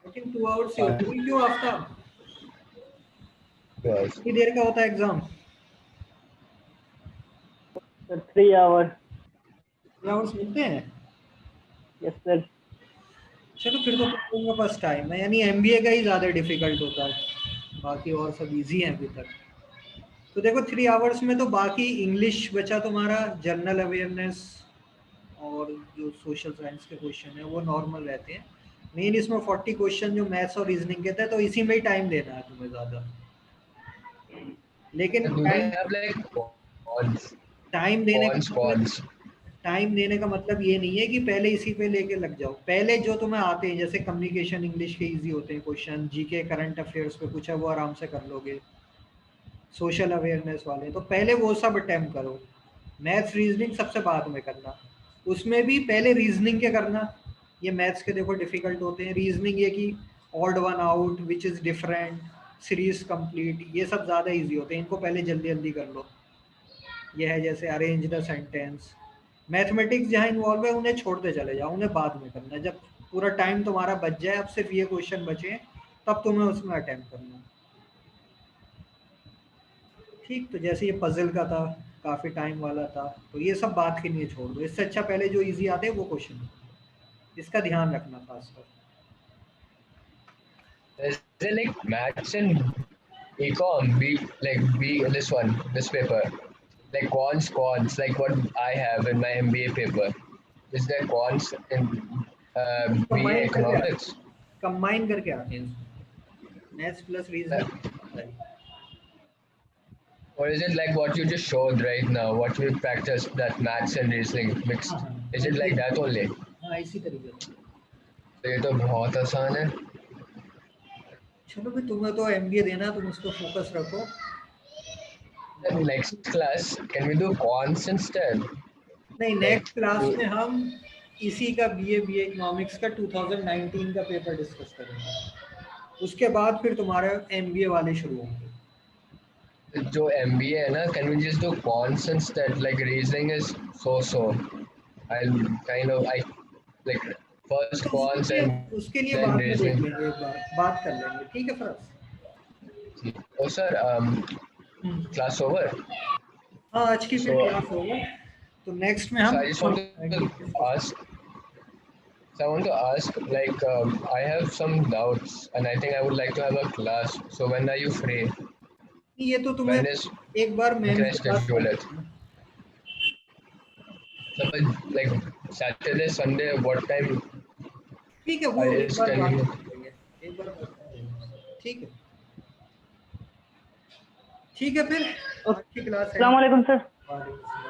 I think 2 hours ही होती है। क्यों आफ्ताब? 2 hours. कितनी देर का होता है एग्जाम? Sir 3 our. 3 hours मिलते हैं? Yes sir. चलो फिर तो तुम लोगों के पास टाइम है, यानी MBA का ही ज़्यादा डिफिकल्ट होता है, बाकी और सब इजी हैं अभी तक। तो देखो 3 आवर्स में तो बाकी इंग्लिश बचा तुम्हारा, जनरल अवेयरनेस और जो सोशल साइंस के क्वेश्चन है वो नॉर्मल रहते हैं। मेन इसमें 40 क्वेश्चन जो मैथ्स और रीजनिंग के थे, तो इसी में ही टाइम देना है तुम्हें ज्यादा। लेकिन Do they have like cons? Time देने का Cons, मतलब cons. टाइम देने का मतलब ये नहीं है कि पहले इसी पे लेके लग जाओ। पहले जो तुम्हें आते हैं, जैसे कम्युनिकेशन इंग्लिश के इजी होते हैं क्वेश्चन, जीके करंट अफेयर्स पे कुछ है वो आराम से कर लोगे, सोशल अवेयरनेस वाले, तो पहले वो सब अटेम्प्ट करो। मैथ्स रीजनिंग सबसे बाद में करना। उसमें भी पहले रीजनिंग के करना। ये मैथ्स के देखो डिफिकल्ट होते हैं, रीजनिंग ये कि odd one out, which is different, series complete, ये सब ज़्यादा इजी होते हैं, इनको पहले जल्दी जल्दी कर लो। ये है जैसे अरेंज द सेंटेंस। मैथमेटिक्स जहाँ इन्वॉल्व है उन्हें छोड़ते चले जाओ, उन्हें बाद में करना। जब पूरा टाइम तुम्हारा बच जाए, अब सिर्फ ये क्वेश्चन बचे, तब तुम्हें उसमें अटेम्प्ट करना। ठीक, तो जैसे ये पजल का था, काफ़ी टाइम वाला था, तो ये सब बात के लिए छोड़ दो। इससे अच्छा पहले जो इजी आते हैं वो क्वेश्चन, इसका ध्यान रखना खासकर। Is it like maths and econ? B this one, this paper. Like cons, like what I have in my MBA paper. Is there cons in BA economics? Combine करके आते हैं, maths plus reasoning. Or is it like what you just showed right now? What we practiced, that maths and reasoning mixed? Is it like that only? हाँ, इसी तरीके से। तो ये तो बहुत आसान है। चलो भाई, तुम्हें तो एमबीए देना, तुम उस पर फोकस रखो। Then next class, can we do cons instead? नहीं, Like नेक्स्ट क्लास you- में हम इसी का बीए इकोनॉमिक्स का 2019 का पेपर डिस्कस करेंगे। उसके बाद फिर तुम्हारे एमबीए वाले शुरू होंगे। जो MBA है ना, can we just do cons instead? Like reasoning is so. I'll kind of I like first cons and उसके लिए then बाद में देख reasoning. लेंगे, एक बार बात कर लेंगे, ठीक है फरज? Oh sir, class over. हाँ, आज की फिर So- क्लास होगा, तो नेक्स्ट में So हम I just want to ask. So I want to ask, like, I have some doubts, and I think I would like to have a class. So when are you free? ये तो तुम्हें When is एक बार मैम can I से बात schedule it? करना। Suppose like Saturday, Sunday, what time? ठीक है, वो I एक is बार बात convenient. कर लेंगे, एक बार बात कर लेंगे, ठीक है? ठीक है, फिर आज की क्लास है। अस्सलाम वालेकुम सर। वालेकुम सलाम।